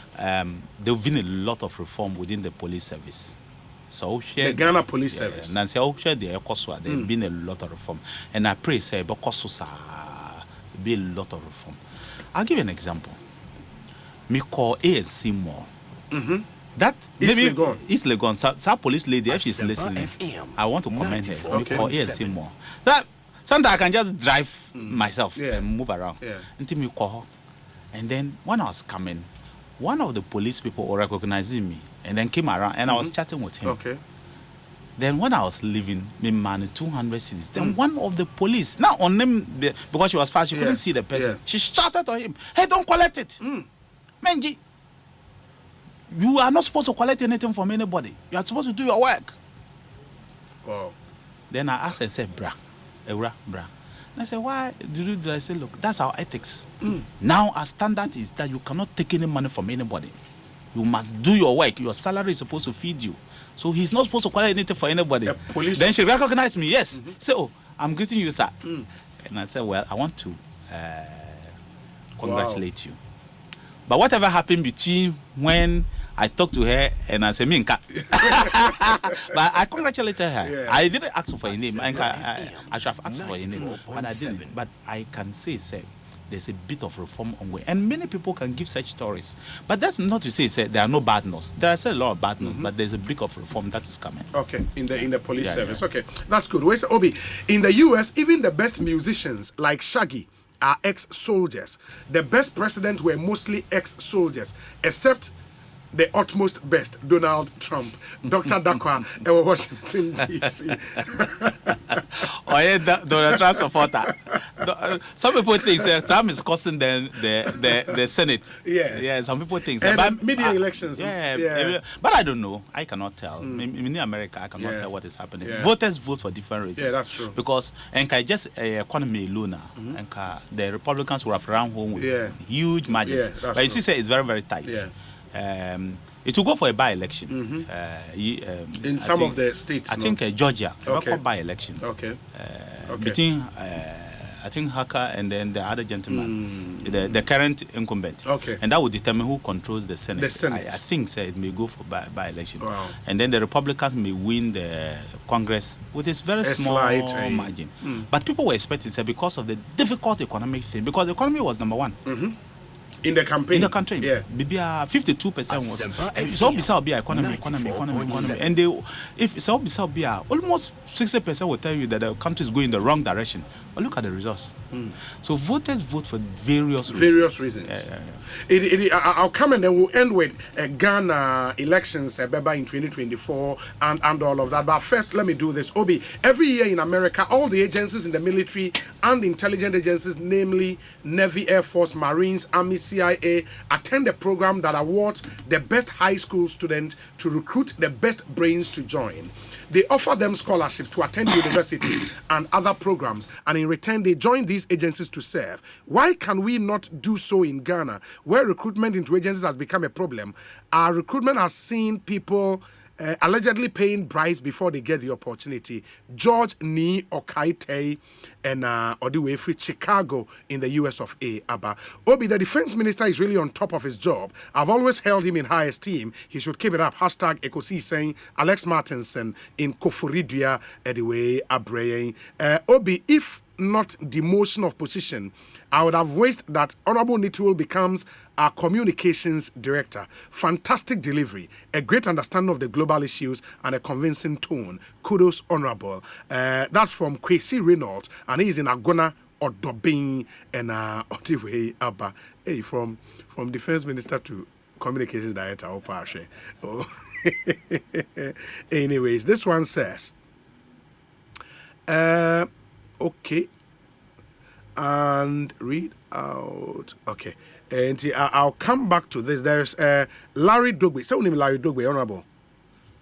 There've been a lot of reform within the police service. So the Ghana Police Service. Nancy, there's been a lot of reform, and I pray say because there'll be a lot of reform. I'll give you an example. Me call ANC more. That maybe East Legon, some police lady, if she's listening, I want to comment her. Me call ANC more. That sometimes I can just drive myself and move around until me call her, and then when I was coming, one of the police people were recognizing me and then came around and I was chatting with him. Okay. Then when I was leaving, me man 200 cities. Then one of the police, not on him because she was fast, she couldn't see the person. She shouted at him, "Hey, don't collect it, Menji. You are not supposed to collect anything from anybody. You are supposed to do your work." Wow. Then I asked her, I said, "Bra. And I said, why did you do that? I said, look, that's our ethics. Now our standard is that you cannot take any money from anybody. You must do your work. Your salary is supposed to feed you. So he's not supposed to collect anything for anybody." Then she recognized me, yes. Say, "Oh, I'm greeting you, sir." And I said, "Well, I want to congratulate you. But whatever happened between when I talked to her and I said, Minka." But I congratulated her. I didn't ask for her name. I should have asked for her name, but I didn't. But I can say, there's a bit of reform ongoing. And many people can give such stories. But that's not to say, there are no bad news. There are still a lot of bad news, but there's a bit of reform that is coming. Okay, in the police service. Okay, that's good. Where's Obi? In the US, even the best musicians like Shaggy are ex-soldiers. The best presidents were mostly ex-soldiers, except the utmost best, Donald Trump, Dr. Dakwa, Washington, D.C. Donald Trump supporter. Some people think Trump is costing the Senate. Yes. Yeah, some people think so. But media elections. But I don't know. I cannot tell. In America, I cannot tell what is happening. Voters vote for different reasons. Yeah, that's true. Because just economy alone, the Republicans will have run home with huge margins. But you see, it's very, very tight. It will go for a by-election. In some of the states. I think Georgia, by-election. Between I think Haka and then the other gentleman, the current incumbent. And that will determine who controls the Senate. I think it may go for by-election. Wow. And then the Republicans may win the Congress with this very small margin. But people were expecting, because of the difficult economic thing, because the economy was number one. In the campaign? In the country. 52% was. So Bissau be economy. And if so Bissau be almost 60% will tell you that the country is going the wrong direction. But look at the results. So voters vote for various reasons. I'll come and then we'll end with Ghana elections in 2024 and all of that. But first, let me do this. Obi, every year in America, all the agencies in the military and intelligence agencies, namely Navy, Air Force, Marines, Army, CIA, attend a program that awards the best high school student to recruit the best brains to join. They offer them scholarships to attend universities and other programs, and in return, they join these agencies to serve. Why can we not do so in Ghana, where recruitment into agencies has become a problem? Our recruitment has seen people allegedly paying bribes before they get the opportunity. George Ni Okaite and Odiwe for Chicago in the US of A. Abba. Obi, the defense minister is really on top of his job. I've always held him in high esteem. He should keep it up. Hashtag Ekosiisen, Alex Martinson in Koforidua, Ediwe Abreye. Obi, if not demotion of position, I would have wished that Honorable Nitiwul becomes our communications director. Fantastic delivery, a great understanding of the global issues, and a convincing tone. Kudos, Honorable. That's from Kwesi Reynolds, and he's in Agona, Odobing and all the way up. Hey, from defense minister to communications director. Oh. Anyways, this one says, okay, and read out. Okay, and I'll come back to this. There's Larry Dogbe. Someone named Larry Dogbe, honorable.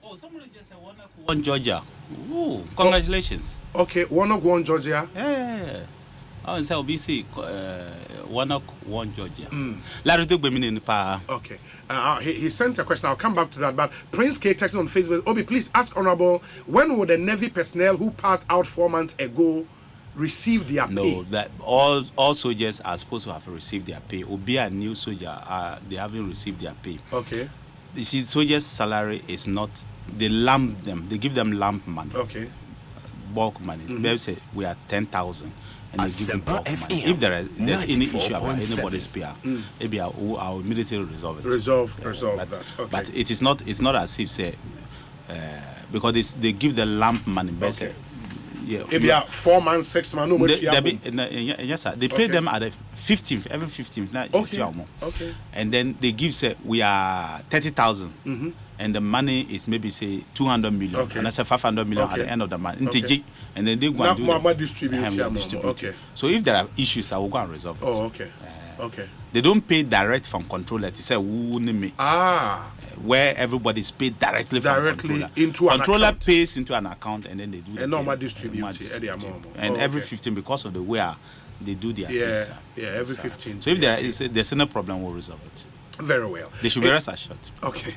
Oh, somebody just said one Georgia. Ooh, congratulations. Okay, one Georgia. Yeah. Oh, so BC, one Georgia. Larry Dogbe meaning pa. Okay. He sent a question. I'll come back to that. But Prince K texting on Facebook. Obi, please ask honorable, when will the Navy personnel who passed out 4 months ago receive their pay? No, that all soldiers are supposed to have received their pay. Obi a new soldier, they haven't received their pay. Okay. You see, soldiers' salary is not. They lump them. They give them lump money. Okay. Bulk money. They say we are 10,000. And they give them bulk money. If there's any issue about anybody's pay, maybe I'll immediately resolve it. Resolve that. Okay. But it's not as if say because they give the lump money. Okay. Yeah, maybe 4 months, 6 months. No yes, sir. They pay them at the 15th, every 15th. Okay. And then they give say we are 30,000. And the money is maybe say 200 million, and that's a 500 million at the end of the month. Okay. And then they go and do distribute. Okay. So if there are issues, I will go and resolve it. Oh, okay. Okay. They don't pay direct from controller. They say where everybody is paid directly from controller. Into an controller account. pays into an account, and then they do. And normal distribute. And every 15 because of the way they do their things. Yeah, every 15. So if there's no problem, we'll resolve it. Very well. They should be rest assured. Okay.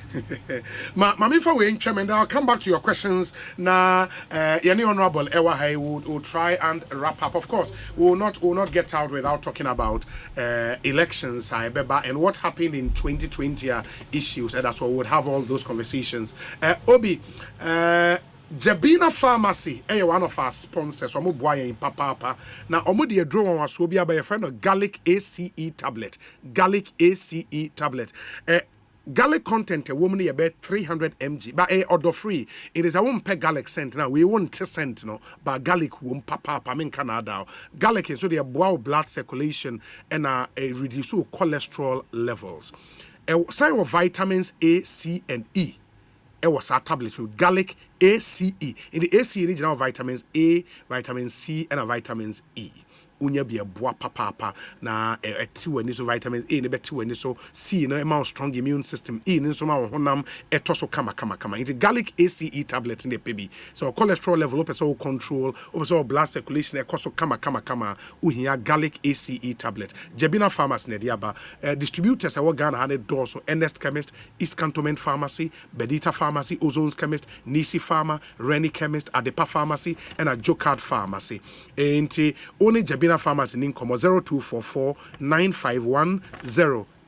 Mamifa we and I'll come back to your questions. Now, any honorable Ewahai will try and wrap up. Of course, we will not get out without talking about elections, and what happened in 2020 issues, and that's why we would have all those conversations. Obi, Jabina Pharmacy, one of our sponsors, Omo Boye in Papa. Now, Omo de draw on was be by a friend of Garlic ACE tablet. Garlic ACE tablet. Garlic content a woman about 300 mg, but order free. It is a one per garlic cent. Now we won't cent no, but garlic won't papa. I mean Canada. Garlic is so they bow blood circulation and reduce cholesterol levels. A sign of vitamins A, C, and E. It was a tablet with garlic ACE. In the ACE regional vitamins A, vitamin C, and vitamins E. Unya be a boa papa na two and so vitamins A ne betu and so C no amount strong immune system E no so ma honam etoso kama. It's garlic ACE tablet in the baby. So cholesterol level up so control, so blood circulation ekoso kama uhia garlic ACE tablet. Jabina Pharmacy ne diaba distributors are Ghana had doors so Ernest Chemist, East Cantonment Pharmacy, Bedita Pharmacy, Ozones Chemist, Nisi Pharma, Rennie Chemist, Adepa Pharmacy and a Jokard Pharmacy. Enti only Jabina Pharmacy in Nkomo 0244 951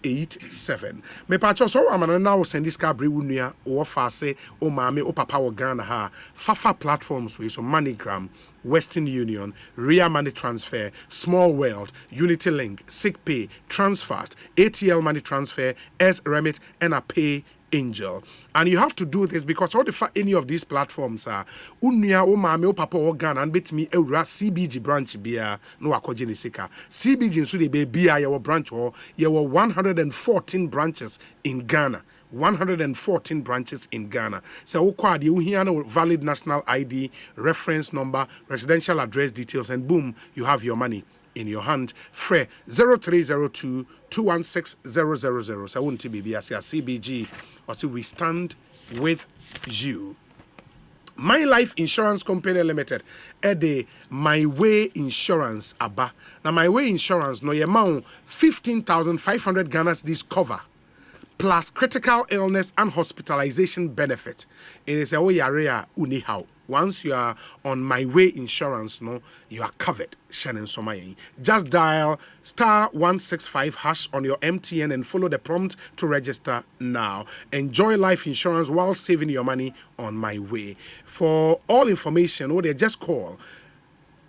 087. Me pacho so amana now send this car brewunia or fase o mame o papa o Ghana ha fafa platforms we so MoneyGram, Western Union, Ria Money Transfer, Small World, Unity Link, Sick Pay, Transfast, ATL Money Transfer, S Remit and a Pay Angel. And you have to do this because all any of these platforms are unia o mame o papa o Ghana and bet me eura CBG branch bia no akogene sika. CBG so de be bia your branch or your 114 branches in Ghana. 114 branches in Ghana. So ukwadi uhiano valid national ID, reference number, residential address details, and boom, you have your money in your hand. Free 0302 216 000. So won't be as CBG or see we stand with you. My Life Insurance Company Limited, Ede My Way Insurance Aba. Now My Way Insurance no amount 15,500 Ghana's this cover. Plus critical illness and hospitalization benefit. It is a way area unihow. Once you are on My Way Insurance, no, you are covered. Shannon Somayi. Just dial *165# on your MTN and follow the prompt to register now. Enjoy life insurance while saving your money on My Way. For all information, or they just call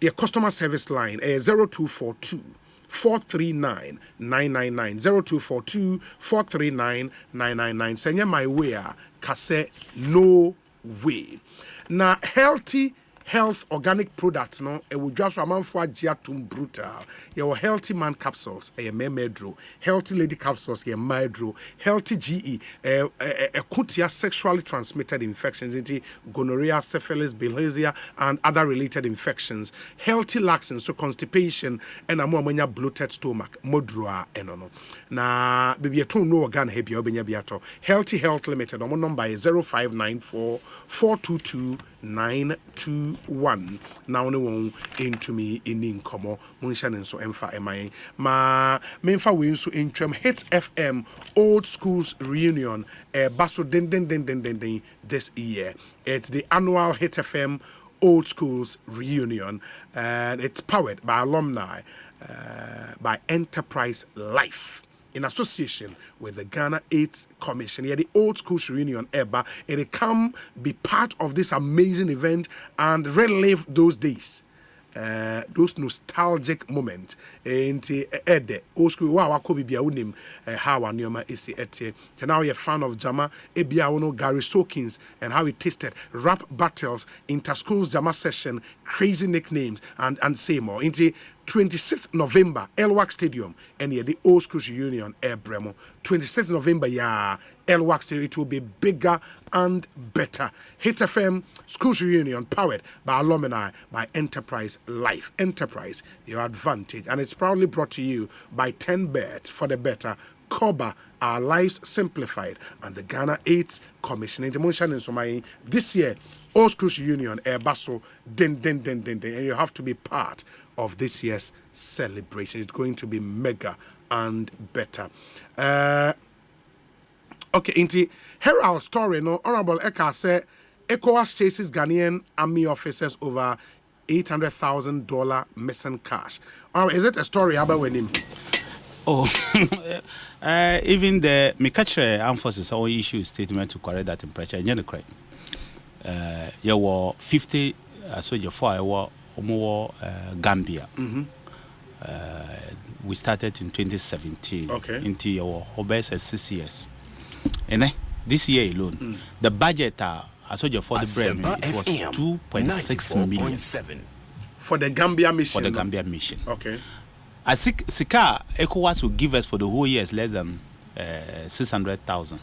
your customer service line 0242 439 999 0242 439 999. Send My Way kase no way. Now healthy health organic products no e would just amanfo agia tum brutal your healthy man capsules e memedro healthy lady capsules e maedro healthy GE kutia sexually transmitted infections into gonorrhea, syphilis, bilharzia and other related infections, healthy laxing so constipation and ammonia bloated stomach modroa enono na baby to no organ hebi obenya biato healthy health limited on number is 0594 422 921 now no one into me in komo munshan so emfa emai ma memfa we so intwem hit FM old schools reunion baso den this year. It's the annual hit FM old schools reunion and it's powered by alumni by Enterprise Life in association with the Ghana AIDS Commission. Yeah, the Old Schools Reunion, EBA, it come be part of this amazing event and relive those days. Those nostalgic moments into Ede old school wa wakobi bia unim how anyoma isi ete now you're a fan of Jama ebia wono Gary Sokins and how it tasted rap battles inter-schools Jama session crazy nicknames and say more into 26th November Elwak Stadium and yeah the Old Schools Reunion Bremo 26th November yeah Elwak Stadium it will be bigger and better. Hit FM Schools Reunion powered by alumni by Enterprise Life. Enterprise, your advantage. And it's proudly brought to you by 10Bet for the better. Koba, our lives simplified. And the Ghana AIDS Commission. In this year, All Schools Reunion, Basso, and you have to be part of this year's celebration. It's going to be mega and better. Okay, inti Herald story no Honorable Eka said ECOWAS chases Ghanaian army officers over $800,000 missing cash. Is it a story about when him? Oh, even the Mikachre Armed Forces all issue a statement to correct that impression. You know, correct. You were 50. So you for Gambia. We started in 2017. Okay. Into your Hobes as 6 years. And this year alone, the budget I saw you for the bread it was 2.6 million for the Gambia mission. For the Gambia mission. Okay. I think Sika ECOWAS will give us for the whole year is less than $600,000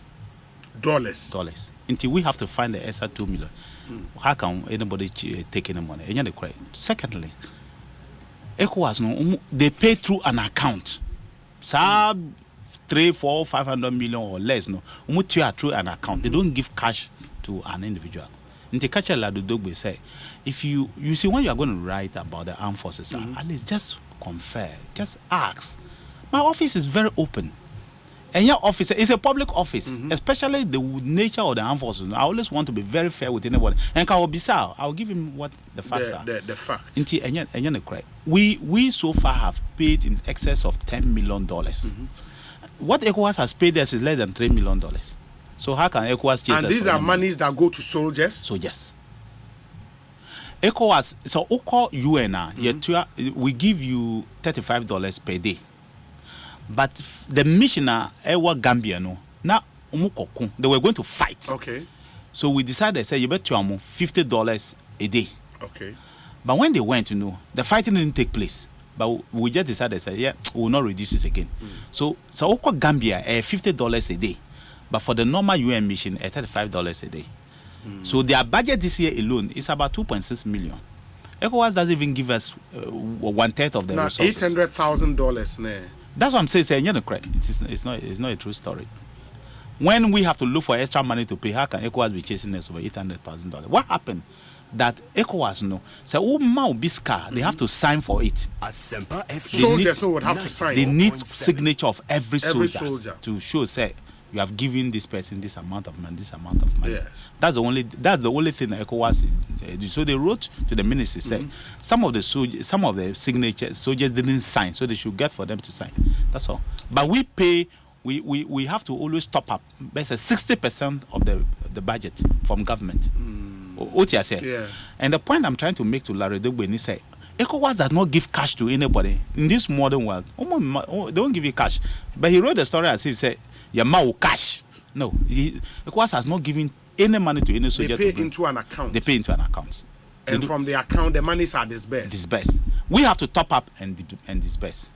until we have to find the extra 2 million. How can anybody take any money? Secondly, ECOWAS no they pay through an account. So 3, 4, 500 million or less no through an account. They don't give cash to an individual. In the catcher Ladudogbe say, if you see when you are going to write about the armed forces, at least just confer, just ask. My office is very open. And your office is a public office, especially the nature of the armed forces. I always want to be very fair with anybody. And I'll give him what the facts are. The facts. We so far have paid in excess of $10 million. What ECOWAS has paid us is less than $3 million. So how can ECOWAS chase us? And these are monies that go to soldiers? Soldiers. ECOWAS, so UN, we give you $35 per day. But the missioner, Gambia, now they were going to fight. Okay. So we decided, say, you better $50 a day. Okay. But when they went, the fighting didn't take place. But we just decided, say, yeah, we will not reduce it again. So Gambia, $50 a day. But for the normal UN mission, $35 a day. So their budget this year alone is about 2.6 million. ECOWAS doesn't even give us 1/3 of the resources. $800,000. That's what I'm saying. It's not a true story. When we have to look for extra money to pay, how can ECOWAS be chasing us over $800,000? What happened? That ECOWAS they have to sign for it. Soldiers would have to sign. They need signature of every soldier to show, say, you have given this person this amount of money, Yes. That's the only thing that ECOWAS did. So they wrote to the ministry, say some of the signature soldiers didn't sign, so they should get for them to sign. That's all. But we pay. We have to always top up. That's 60% of the budget from government. What you say? Yeah. And the point I'm trying to make to Larry Dogbe is say, ECOWAS does not give cash to anybody in this modern world. They don't give you cash. But he wrote the story as if he said, "Yamau cash." No, ECOWAS has not given any money to any soldier. They pay into an account. They pay into an account. And from the account, the monies are disbursed. Disbursed. We have to top up and disburse.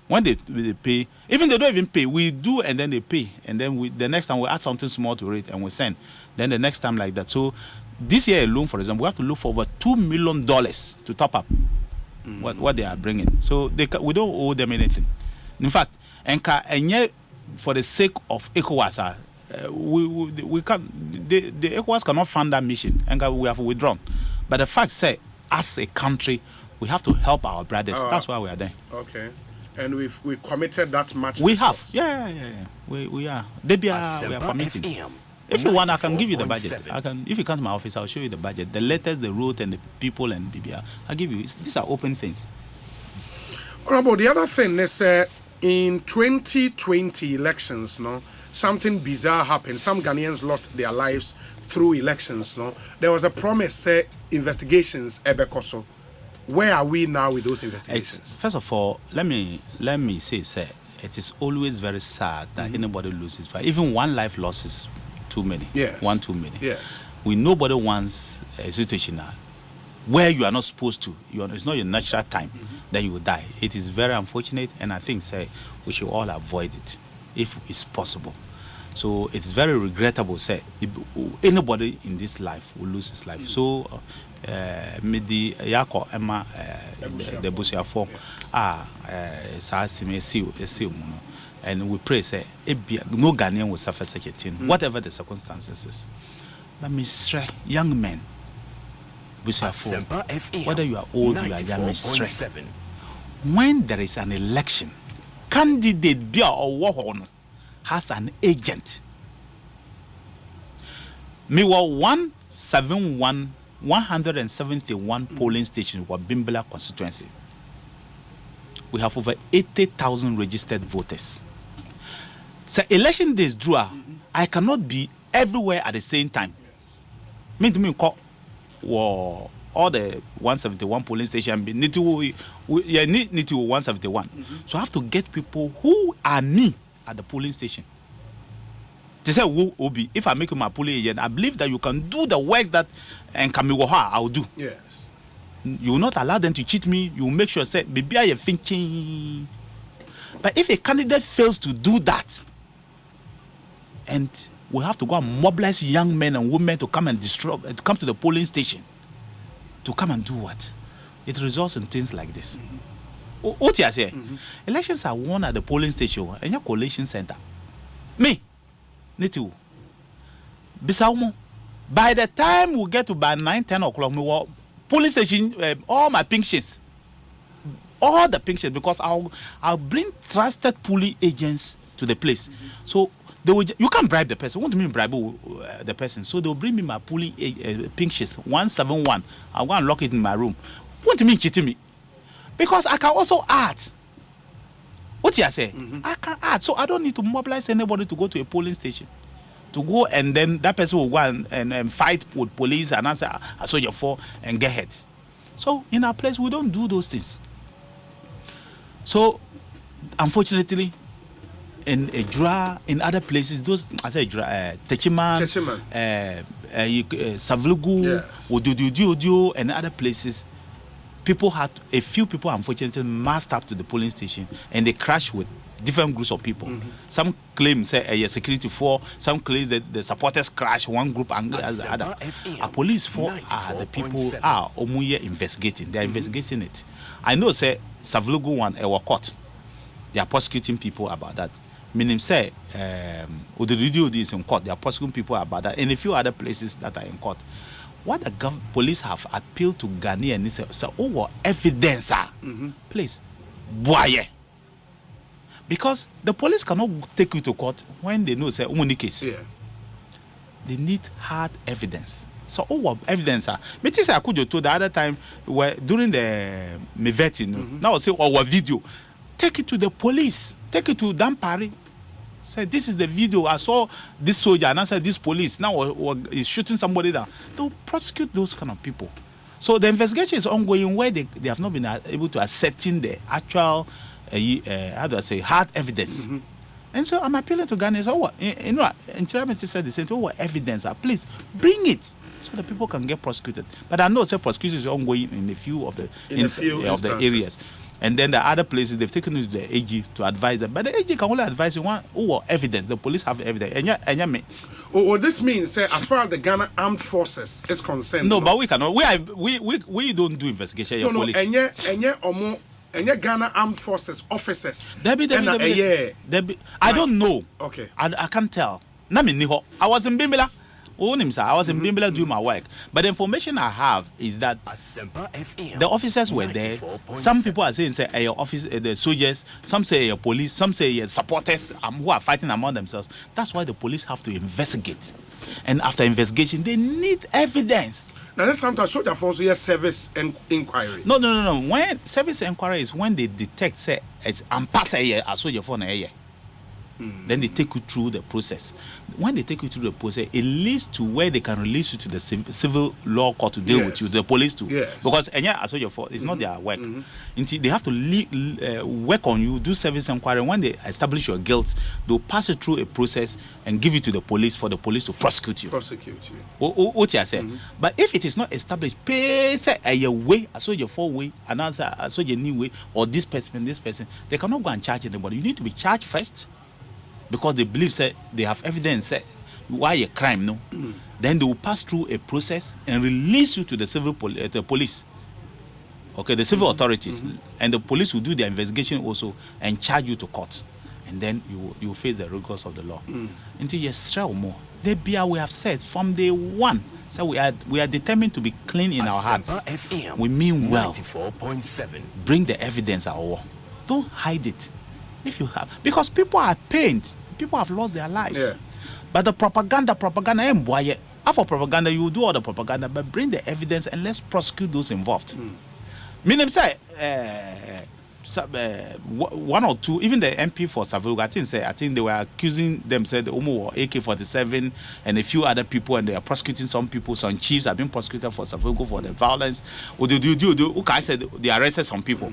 When they pay, even they don't even pay, we do and then they pay. And then the next time we add something small to it and we send. Then the next time like that. So this year alone, for example, we have to look for over $2 million to top up what they are bringing. So we don't owe them anything. In fact, and for the sake of ECOWAS, we can't. The ECOWAS cannot fund that mission, and we have withdrawn. But the fact say, as a country, we have to help our brothers. That's why we are there. Okay, and we committed that much. We have, yeah. We are. We are committing. If you want, I can give you the budget. If you come to my office, I'll show you the budget, the letters, the route, and the people and BBR. I'll give you. These are open things. Honorable, the other thing is in 2020 elections, something bizarre happened. Some Ghanaians lost their lives through elections. There was a promise, investigations, Ebekoso. Where are we now with those investigations? First of all, let me say, sir, it is always very sad that anybody loses. Even one life loss is too many. Yes. One too many. Yes. Nobody wants a situation where you are not supposed to. It's not your natural time. Then you will die. It is very unfortunate, and I think, say, we should all avoid it if it's possible. So it is very regrettable, say, if anybody in this life will lose his life. So, Midi Yako Emma, the Busiafo, and we pray, say, no Ghanaian will suffer such a thing, whatever the circumstances is. But Mr. Young men, whether you are old, you are young, when there is an election, candidate Bia or Wahon has an agent. Me were 171 polling stations for Bimbala constituency. We have over 80,000 registered voters. So election days drew. I cannot be everywhere at the same time. Me to me call all the 171 polling station be Nitiwul 171. So I have to get people who are me at the polling station. They say who will be if I make my polling agent. I believe that you can do the work that and Kamiwoha I'll do. Yes. You will not allow them to cheat me. You will make sure say maybe I am thinking. But if a candidate fails to do that, and we have to go and mobilize young men and women to come and to come to the polling station, to come and do what? It results in things like this. What you say? Elections are won at the polling station and your collation center. Me, Nitiwul, Bisaumo. By the time we get to by 9-10 o'clock, we were polling station, all my pink sheets, all the pink sheets, because I'll bring trusted polling agents to the place. So you can't bribe the person. What do you mean bribe the person? So they'll bring me my polling pink sheets 171. I'll go and lock it in my room. What do you mean cheating me? Because I can also add. What you say? I can add. So I don't need to mobilize anybody to go to a polling station. To go and then that person will go and fight with police and answer, I saw your fall and get hurt. So in our place, we don't do those things. So unfortunately, in Ejura, in other places, those, I say Techiman, Savlugu, Odio, and other places, a few people unfortunately masked up to the polling station and they crashed with different groups of people. Some claim say a security for, some claim that the supporters crash one group and the other. A police for the people are investigating. They are investigating it. I know say Savlugu one were caught. They are prosecuting people about that. Meaning say Odududu is in court. They are prosecuting people about that. And a few other places that are in court. What the police have appealed to Ghanaians is evidence. Please, boy. Because the police cannot take you to court when they know say only case. Yeah. They need hard evidence. So evidence. Me say I could told the other time where during the vetting, now say video. Take it to the police. Take it to Dampari. Say this is the video. I saw this soldier and I said this police now is shooting somebody down. They'll prosecute those kind of people. So the investigation is ongoing where they have not been able to ascertain the actual how do I say hard evidence. And so I'm appealing to Ghana. So what? Environment said the same thing. What evidence? Please bring it. so the people can get prosecuted. But I know say prosecution is ongoing in a few of the areas. And then the other places, they've taken it to the AG to advise them. But the AG can only advise you one evidence. The police have evidence. And this means, as far as the Ghana Armed Forces is concerned. No, but we cannot. We don't do investigation. Police. And Ghana Armed Forces officers. I don't know. Okay. I can't tell. I was in Bimbila. I was in Bimbila doing my work. But the information I have is that the officers were there. Some people are saying, say, your office, the soldiers. Some say your police. Some say your supporters who are fighting among themselves. That's why the police have to investigate. And after investigation, they need evidence. Now, that's sometimes soldier force here service and inquiry. No. When service inquiry is when they detect, say, it's a soldier phone a year. Then they take you through the process. When they take you through the process, it leads to where they can release you to the civil law court to deal with you, the police too. Yes. Because it's not their work. They have to work on you, do service inquiry. When they establish your guilt, they'll pass it through a process and give it to the police for the police to prosecute you. What you say? But if it is not established, pay say a way, I saw your 4-way, another I saw your new way, or this person, they cannot go and charge anybody. You need to be charged first. Because they believe say they have evidence why a crime, no. Then they will pass through a process and release you to the civil the police. Okay, the civil authorities. And the police will do their investigation also and charge you to court. And then you face the rigors of the law. Until you struggle more. We have said from day one, so we are determined to be clean in our hearts. We mean well. 94.7. Bring the evidence out. Don't hide it. If you have, because people are pained, people have lost their lives. Yeah. But the propaganda, after propaganda, you will do all the propaganda, but bring the evidence and let's prosecute those involved. Meaning, say, one or two, even the MP for Savulga, I think they were accusing them, said Omo AK-47 and a few other people, and they are prosecuting some people. Some chiefs have been prosecuted for Savulga for the violence. I said they arrested some people.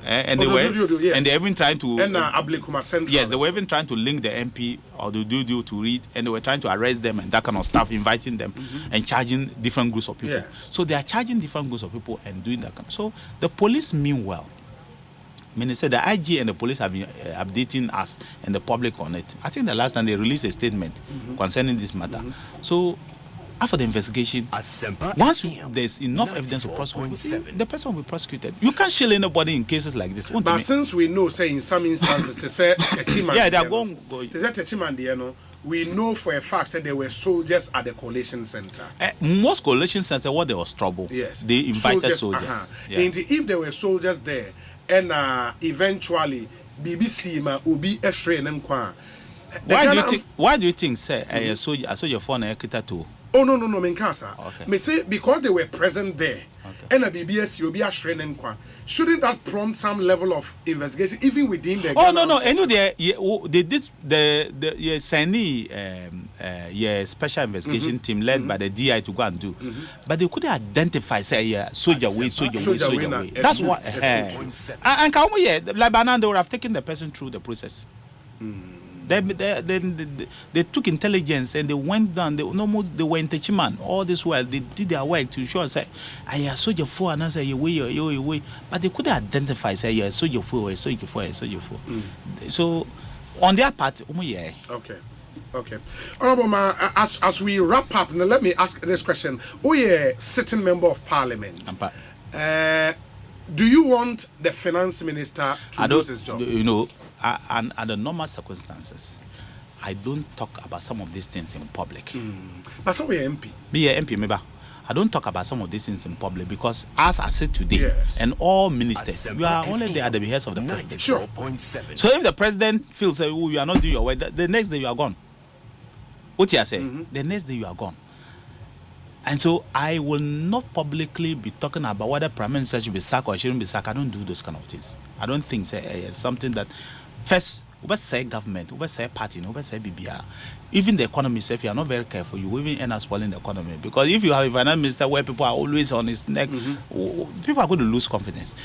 And they were even trying to they were even trying to link the MP or the DUDU to read, and they were trying to arrest them and that kind of stuff, inviting them and charging different groups of people. So they are charging different groups of people and doing that kind of. So the police mean well. I mean, they said the IG and the police have been updating us and the public on it. I think the last time they released a statement concerning this matter. So after the investigation, once there's enough evidence to prosecute, the person will be prosecuted. You can't shield anybody in cases like this. But since we know, say in some instances, they say they are going. We know for a fact that there were soldiers at the collation center. Most collation centers, what there was trouble. Yes, they invited soldiers. And if there were soldiers there, and eventually BBC will be a friend. Why do you think, say, a soldier phone a too? Oh no, Menkasa. Me say because they were present there, and a BBS will be a friend. Shouldn't that prompt some level of investigation even within the? Oh no, I know they did the Sani special investigation team led by the DI to go and do, but they couldn't identify say soldier way. That's what. And Lebanon, they would have taken the person through the process. They took intelligence and they went down. They were in Techiman all this while. They did their work to show say, "I soldier for," and I say, "You way," but they couldn't identify say, "Yeah, soldier for." So on their part, Okay. Honorable Ma, as we wrap up, now let me ask this question: sitting member of Parliament. Do you want the finance minister to lose his job? And under normal circumstances, I don't talk about some of these things in public. But so we are MP. Be a MP, maybe. I don't talk about some of these things in public because, as I said today, and all ministers, you are only there at the behest of the president. Sure. So if the president feels that you are not doing your work, the next day you are gone. What you say? The next day you are gone. And so I will not publicly be talking about whether Prime Minister should be sacked or shouldn't be sacked. I don't do those kind of things. I don't think it's something that. First, over say government, over say party, over say BBR. Even the economy, if you are not very careful, you will even end up spoiling the economy. Because if you have a finance minister where people are always on his neck, people are going to lose confidence.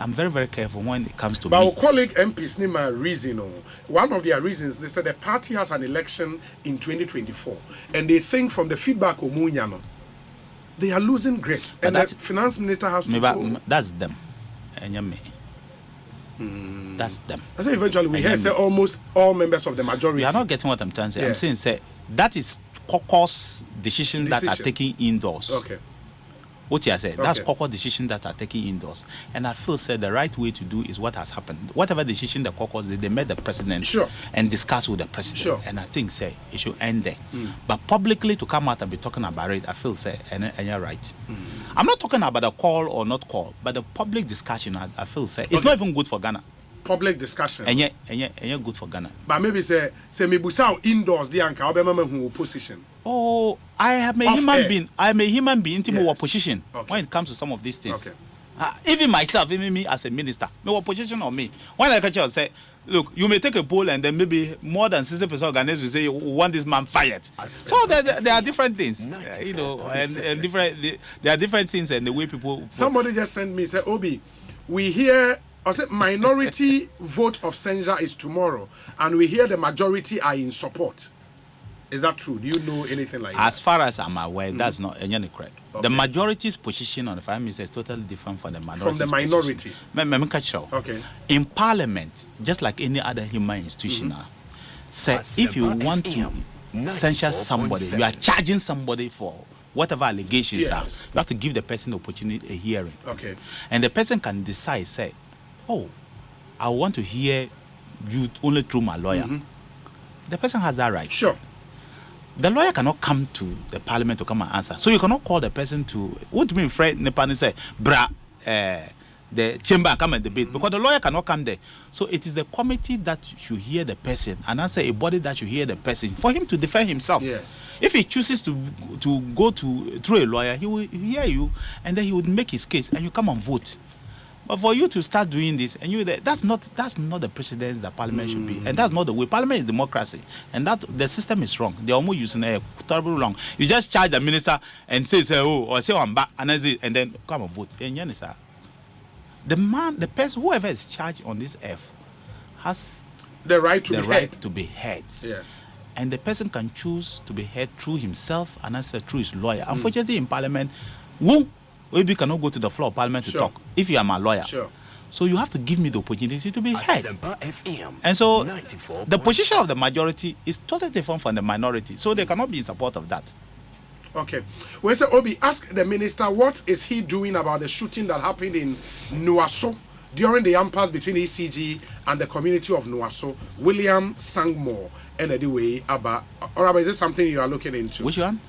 I'm very, very careful when it comes to but me. our colleague MPs name a reason. One of their reasons, they said the party has an election in 2024, and they think from the feedback of Munyano, they are losing grips, and the finance minister has to go. That's them. And that's them. I say eventually we hear say almost all members of the majority. You are not getting what I'm trying to say. I'm saying say that is caucus decisions that are taken indoors. Okay. What you said, that's caucus decisions that are taken indoors. And I feel said the right way to do is what has happened. Whatever decision the caucus they met the president and discuss with the president. And I think say it should end there. But publicly to come out and be talking about it, I feel say and you're right. I'm not talking about a call or not call, but the public discussion I feel say it's not even good for Ghana. Public discussion. And yeah, good for Ghana. But maybe say me busa indoors the anka obema who opposition. Oh, I am a human being. I'm a human being in my position when it comes to some of these things. Okay. Even myself, even me as a minister, my opposition on me. When I catch you and say, look, you may take a poll and then maybe more than 60% of Ghanaians will say you want this man fired. So there are different things, you know, and different. There are different things and the way people. Somebody just sent me say, Obi, we hear. I said minority vote of censure is tomorrow, and we hear the majority are in support. Is that true? Do you know anything like that? As far as I'm aware, that's not correct. Okay. The majority's position on the Prime Minister is totally different from the minority. From the minority. Okay. In Parliament, just like any other human institution, say if you want to censure somebody, you are charging somebody for whatever allegations are, you have to give the person the opportunity a hearing. Okay. And the person can decide, say, oh, I want to hear you only through my lawyer. The person has that right. Sure. The lawyer cannot come to the parliament to come and answer. So you cannot call the person to, what do you mean, Fred Nepani say, the chamber come and debate, because the lawyer cannot come there. So it is the committee that should hear the person and answer a body that should hear the person for him to defend himself. Yeah. If he chooses to go through a lawyer, he will hear you and then he would make his case and you come and vote. But for you to start doing this and that's not the precedence that Parliament should be, and that's not the way. Parliament is democracy, and that the system is wrong. They're almost using a terrible wrong. You just charge the minister and say I'm back and then come and vote. The person, whoever is charged on this earth, has the right to be heard. Yeah. And the person can choose to be heard through himself and answer through his lawyer. Unfortunately, in Parliament, we cannot go to the floor of Parliament to talk if you are my lawyer. So you have to give me the opportunity to be heard. And so the position of the majority is totally different from the minority. So they cannot be in support of that. Okay. Well, so Obi, ask the minister what is he doing about the shooting that happened in Nuaso during the impasse between ECG and the community of Nuaso. William Sangmore and anyway, Abba. Or is this something you are looking into? Which one?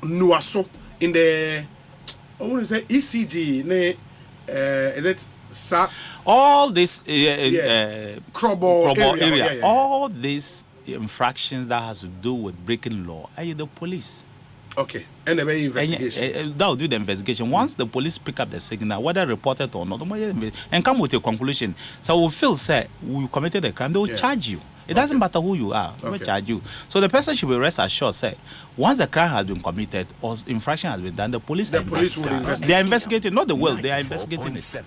Nuaso in the. I want to say ECG. Is it all this Krobo area. Yeah. All these infractions that has to do with breaking law are the police. Okay. And the investigation. That will do the investigation. Once the police pick up the signal, whether reported or not, and come with a conclusion. So we feel say we committed a crime, they will charge you. It doesn't matter who you are, they will charge you. So the person should be rest assured, say, once the crime has been committed or infraction has been done, the police will investigate. They are investigating, not the world, they are investigating it.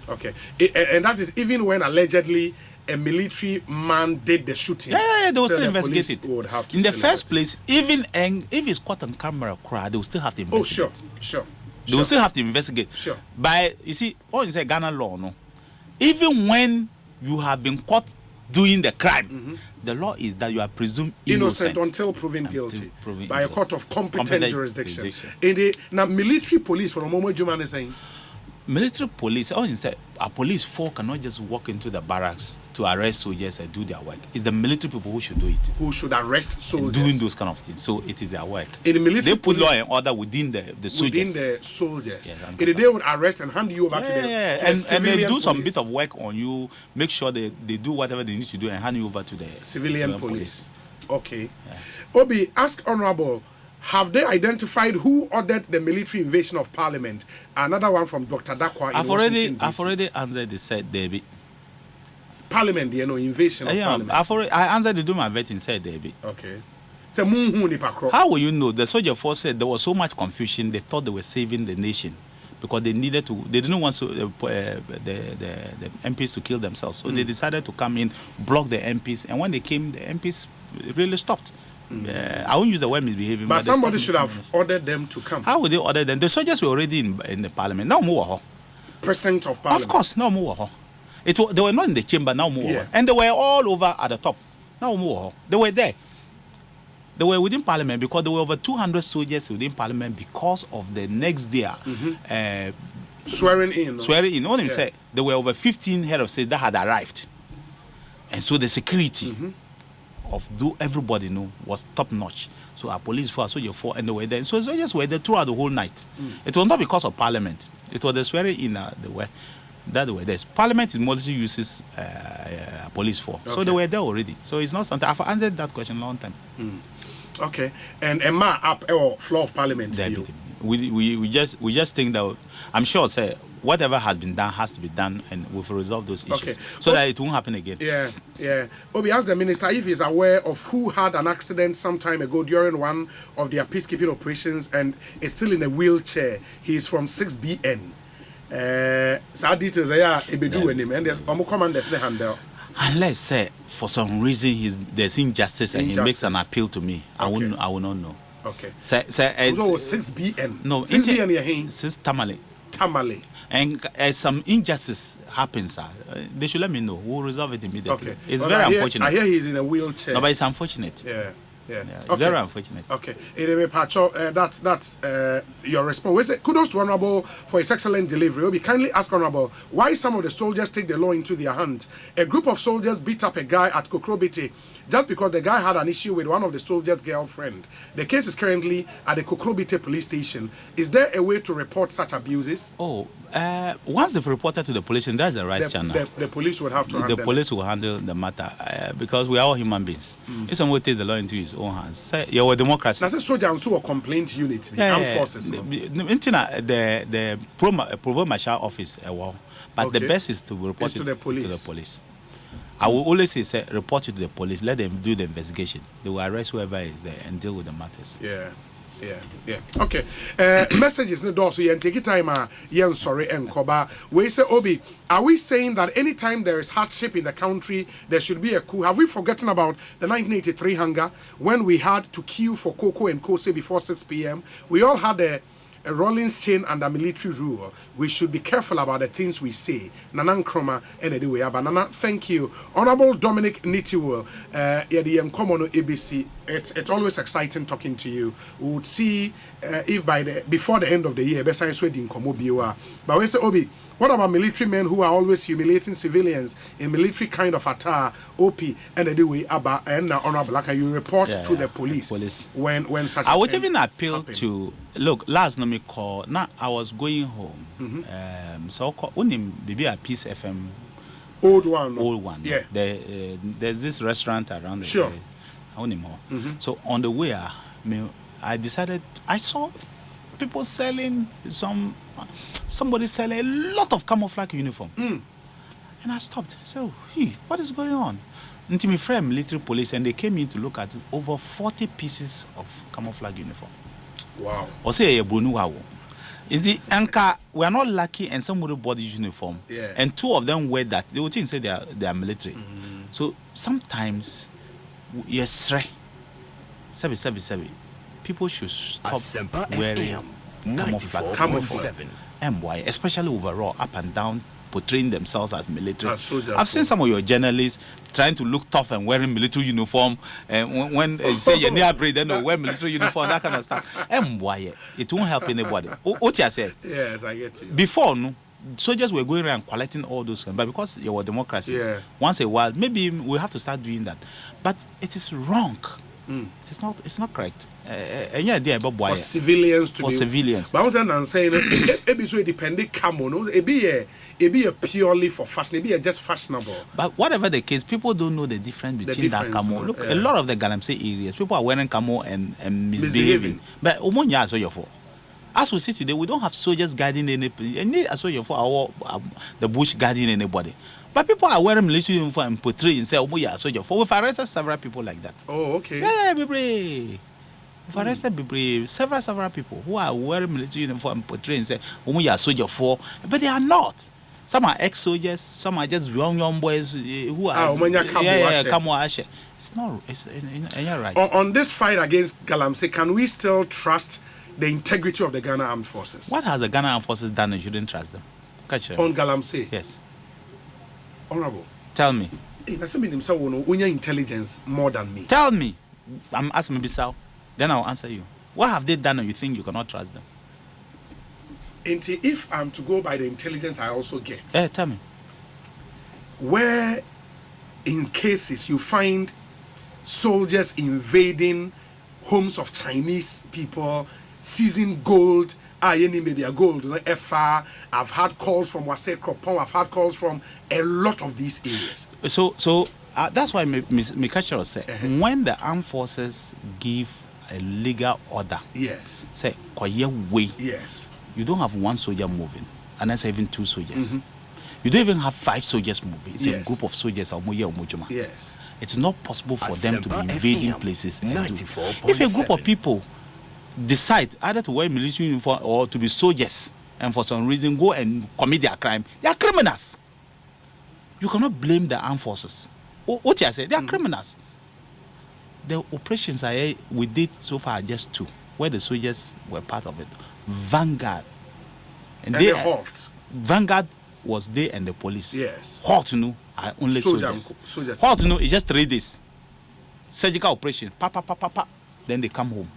Okay. And that is even when allegedly a military man did the shooting. Yeah, they will still investigate it. In the first place, even if it's caught on camera, they will still have to investigate. Oh, sure. They will still have to investigate. Sure. By, you see, what you say, Ghana law, no? Even when you have been caught doing the crime, the law is that you are presumed innocent until proven guilty by a court of competent jurisdiction. In the military police, for a moment, you are saying. Military police, a police force cannot just walk into the barracks to arrest soldiers and do their work. It's the military people who should do it. Who should arrest soldiers. Doing those kind of things. So it is their work. In the military they put law and order within the soldiers. Within the soldiers. Yes, they would arrest and hand you over to them. And they do some bit of work on you, make sure they do whatever they need to do and hand you over to the civilian police. Okay. Yeah. Obi, ask Honorable, have they identified who ordered the military invasion of Parliament? Another one from Dr. Dakwa. I've already answered. They said David. parliament, you know, invasion of parliament. I answered to do my vetting, said Debbie. Okay. So, how will you know? The soldier force said there was so much confusion, they thought they were saving the nation. Because they didn't want the MPs to kill themselves. So they decided to come in, block the MPs. And when they came, the MPs really stopped. I won't use the word misbehaving. But somebody should have ordered them to come. How would they order them? The soldiers were already in the parliament. Now more. Present of parliament. Of course, now more. They were not in the chamber, now more. Yeah. And they were all over at the top. Now more. They were there. They were within parliament because there were over 200 soldiers within parliament because of the next day swearing in. What him say? There were over 15 head of state that had arrived, and so the security of everybody was top notch. So our police force, soldier force, and they were there. So soldiers were there throughout the whole night. It was not because of parliament. It was the swearing in they were there. Parliament mostly uses police force, so they were there already. So it's not something I've answered that question a long time. Okay, and Emma up or floor of parliament. We just think that I'm sure say whatever has been done has to be done, and we'll resolve those issues so that it won't happen again. Yeah. Obi asked the minister if he's aware of who had an accident some time ago during one of their peacekeeping operations and is still in a wheelchair. He is from 6BN. Sad details him and there's commanders the handle. Unless say for some reason there's injustice and he makes an appeal to me, I will not know. Okay. So 6BN. No, 6BN 6 Tamale. And as some injustice happens, they should let me know. We'll resolve it immediately. Okay. It's very unfortunate. I hear he's in a wheelchair. No, but it's unfortunate. Yeah. Okay. Very unfortunate. Okay. That's your response. Kudos to Honorable for his excellent delivery. We'll be kindly ask Honorable why some of the soldiers take the law into their hands. A group of soldiers beat up a guy at Kokrobite just because the guy had an issue with one of the soldiers' girlfriend. The case is currently at the Kokrobite police station. Is there a way to report such abuses? Once they've reported to the police, and that's the right channel. The police would have to handle the police will handle the matter because we are all human beings. If someone takes the law into his own hands, say you're a democracy. That's a soldier and so a complaint unit, the armed forces. The Provost Marshal office, but the best is to report it to the police. I will always say report it to the police. Let them do the investigation. They will arrest whoever is there and deal with the matters. Yeah. Okay. Messages no door so you take time sorry and koba. We say Obi, are we saying that anytime there is hardship in the country there should be a coup? Have we forgotten about the 1983 hunger when we had to queue for cocoa and kose before 6 p.m.? We all had a Rollins chain under military rule. We should be careful about the things we say. Nanan Kroma and anyway, Abanana. Thank you, Honorable Dominic Nitiwul. Komono ABC. It's always exciting talking to you. We would see if before the end of the year, besides wedding Komobiwa. But we say Obi, what about military men who are always humiliating civilians in military kind of attire? OP and anyway, Abba and Honorable, like you report to the police. When such. I would even appeal to look. Last time call. Now I was going home. So unim maybe a Peace FM. Old one. Yeah. There's this restaurant around the sure. So on the way, I decided. I saw people selling somebody selling a lot of camouflage uniform, and I stopped. So, what is going on? Until my friend military police and they came in to look at it, over 40 pieces of camouflage uniform. Wow. Or say a Bonuawo. Is the anchor? We are not lucky, and somebody bought this uniform, and 2 of them wear that. They would think say they are military. So sometimes, yes, right. Sebi. People should stop wearing camouflage. And why? Especially overall, up and down, portraying themselves as military. I've seen some of your journalists trying to look tough and wearing military uniform. And when you say you're near breed, then wear military uniform, that kind of stuff. And why? It won't help anybody. What you said? Yes, I get you. Before, soldiers were going around collecting all those things, but because you're a democracy, once a while, maybe we have to start doing that. But it is wrong. It's not correct. For civilians to civilians. But I'm saying it be dependent camo, no? It be a purely for fashion, it be just fashionable. But whatever the case, people don't know the difference between that camo. Look, a lot of the Galamsey areas, people are wearing camo and misbehaving. But as we see today, we don't have soldiers guarding any as well for the bush guarding anybody. But people are wearing military uniform and portraying and say, oh, yeah, soldier. For we've arrested several people like that. Oh, okay. Yeah, we've arrested several people who are wearing military uniform and portraying and say, oh, yeah, soldier for, but they are not. Some are ex-soldiers, some are just young boys who are Kamuashe. It's not. And you're right. On this fight against Galamsey, can we still trust the integrity of the Ghana Armed Forces? What has the Ghana Armed Forces done and you shouldn't trust them? Catch them. On Galamsey? Yes. Honorable. Tell me. Hey, that's mean himself unya intelligence more than me. Tell me. I'm asking Bissau. Then I'll answer you. What have they done and you think you cannot trust them? If I'm to go by the intelligence I also get. Tell me. Where in cases you find soldiers invading homes of Chinese people, seizing gold, media gold, I've had calls from Wase Kropon, I've had calls from a lot of these areas. So that's why me catcher said, when the armed forces give a legal order, yes, say quiet way, yes, you don't have one soldier moving, and that's even two soldiers. You don't even have 5 soldiers moving. It's a group of soldiers. Yes. It's not possible for them to be invading places. If a group of people decide either to wear military uniform or to be soldiers and for some reason go and commit their crime, they are criminals. You cannot blame the armed forces. What you say? They are criminals. The operations we did so far are just 2, where the soldiers were part of it. Vanguard. And they halt. Vanguard was they and the police. Yes. Halt, are only soldiers. Halt, is just 3 days. Surgical operation. Then they come home.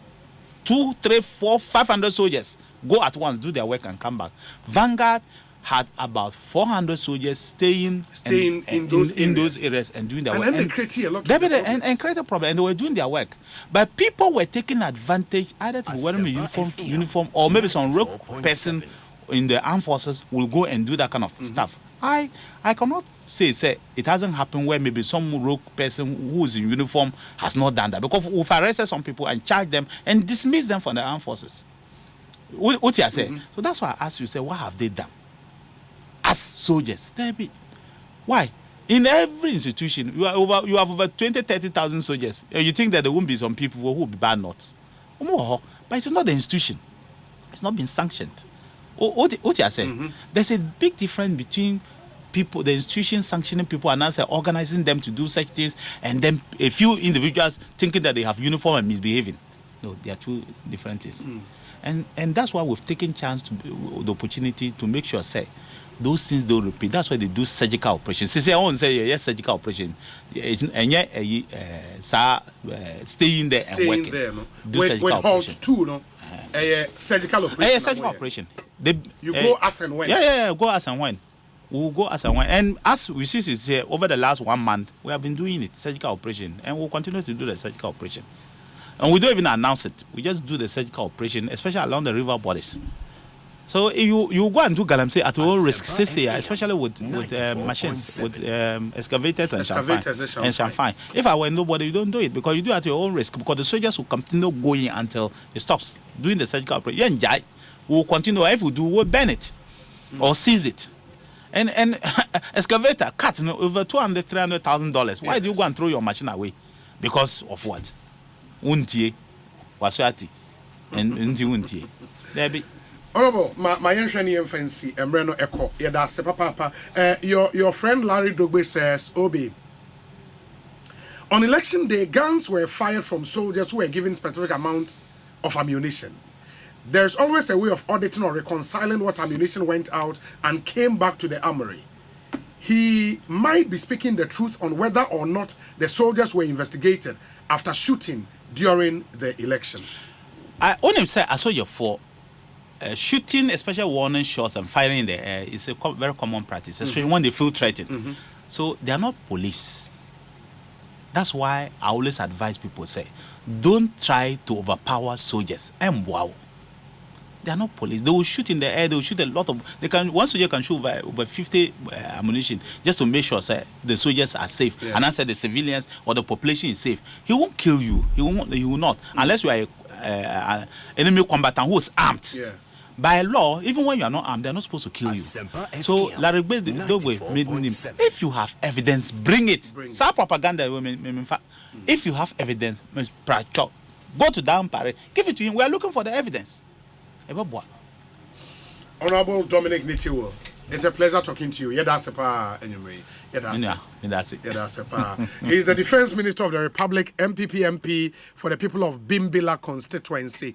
2, 3, 4, 500 soldiers go at once, do their work and come back. Vanguard had about 400 soldiers staying in those areas and doing their work. And then they created a lot of and created a problem, and they were doing their work. But people were taking advantage either to wear a uniform or maybe some rogue person in the armed forces will go and do that kind of stuff. I cannot say it hasn't happened where maybe some rogue person who is in uniform has not done that, because we've arrested some people and charged them and dismissed them from the armed forces. What you say? So that's why I asked you, say, what have they done as soldiers? Why? In every institution, you have over 20,000-30,000 soldiers. You think that there won't be some people who will be bad nuts? But it's not the institution. It's not been sanctioned. What you say? There's a big difference between people, the institution sanctioning people and also organizing them to do such things, and then a few individuals thinking that they have uniform and misbehaving. No, they are 2 different things. And that's why we've taken chance to the opportunity to make sure, say, those things don't repeat. That's why they do surgical operations. Say, I won't say yes, surgical operation, and yet staying there and working. Do surgical operation. Surgical operation. Surgical operation. You go as and when. Yeah, go as and when. We'll go as and when. And as we see is here, over the last 1 month, we have been doing it, surgical operation, and we'll continue to do the surgical operation. And we don't even announce it. We just do the surgical operation, especially along the river borders. So if you go and do Galamsey at your own risk, especially with machines, with excavators and champagne. If I were nobody, you don't do it, because you do it at your own risk, because the soldiers will continue going until it stops doing the surgical operation. We'll continue. If we do, we'll burn it or seize it. And excavator cut over $200,000-$300,000. Why do you go and throw your machine away? Because of what? Untie, waswati, and untie. There be. Honorable, my engineer fancy, Emreno Echo, Yada Papa. Your friend Larry Dogbe says, Obi, on election day, guns were fired from soldiers who were given specific amounts of ammunition. There's always a way of auditing or reconciling what ammunition went out and came back to the armory. He might be speaking the truth on whether or not the soldiers were investigated after shooting during the election. I only say I saw your 4. Shooting, especially warning shots and firing in the air, is a very common practice, especially when they feel threatened. So they are not police. That's why I always advise people, say, don't try to overpower soldiers. And wow, they are not police. They will shoot in the air. They will shoot a lot of. One soldier can shoot over 50 ammunition just to make sure, say, the soldiers are safe, and answer the civilians or the population is safe. He won't kill you. He will not, unless you are an enemy combatant who is armed. by law, even when you are not armed, they're not supposed to kill you. So, if you have evidence, bring it. Sa propaganda, if you have evidence, go to down Paris, give it to him. We are looking for the evidence. Honorable Dominic Nitiwul, it's a pleasure talking to you. He's the Defense Minister of the Republic, MPP MP for the people of Bimbilla constituency.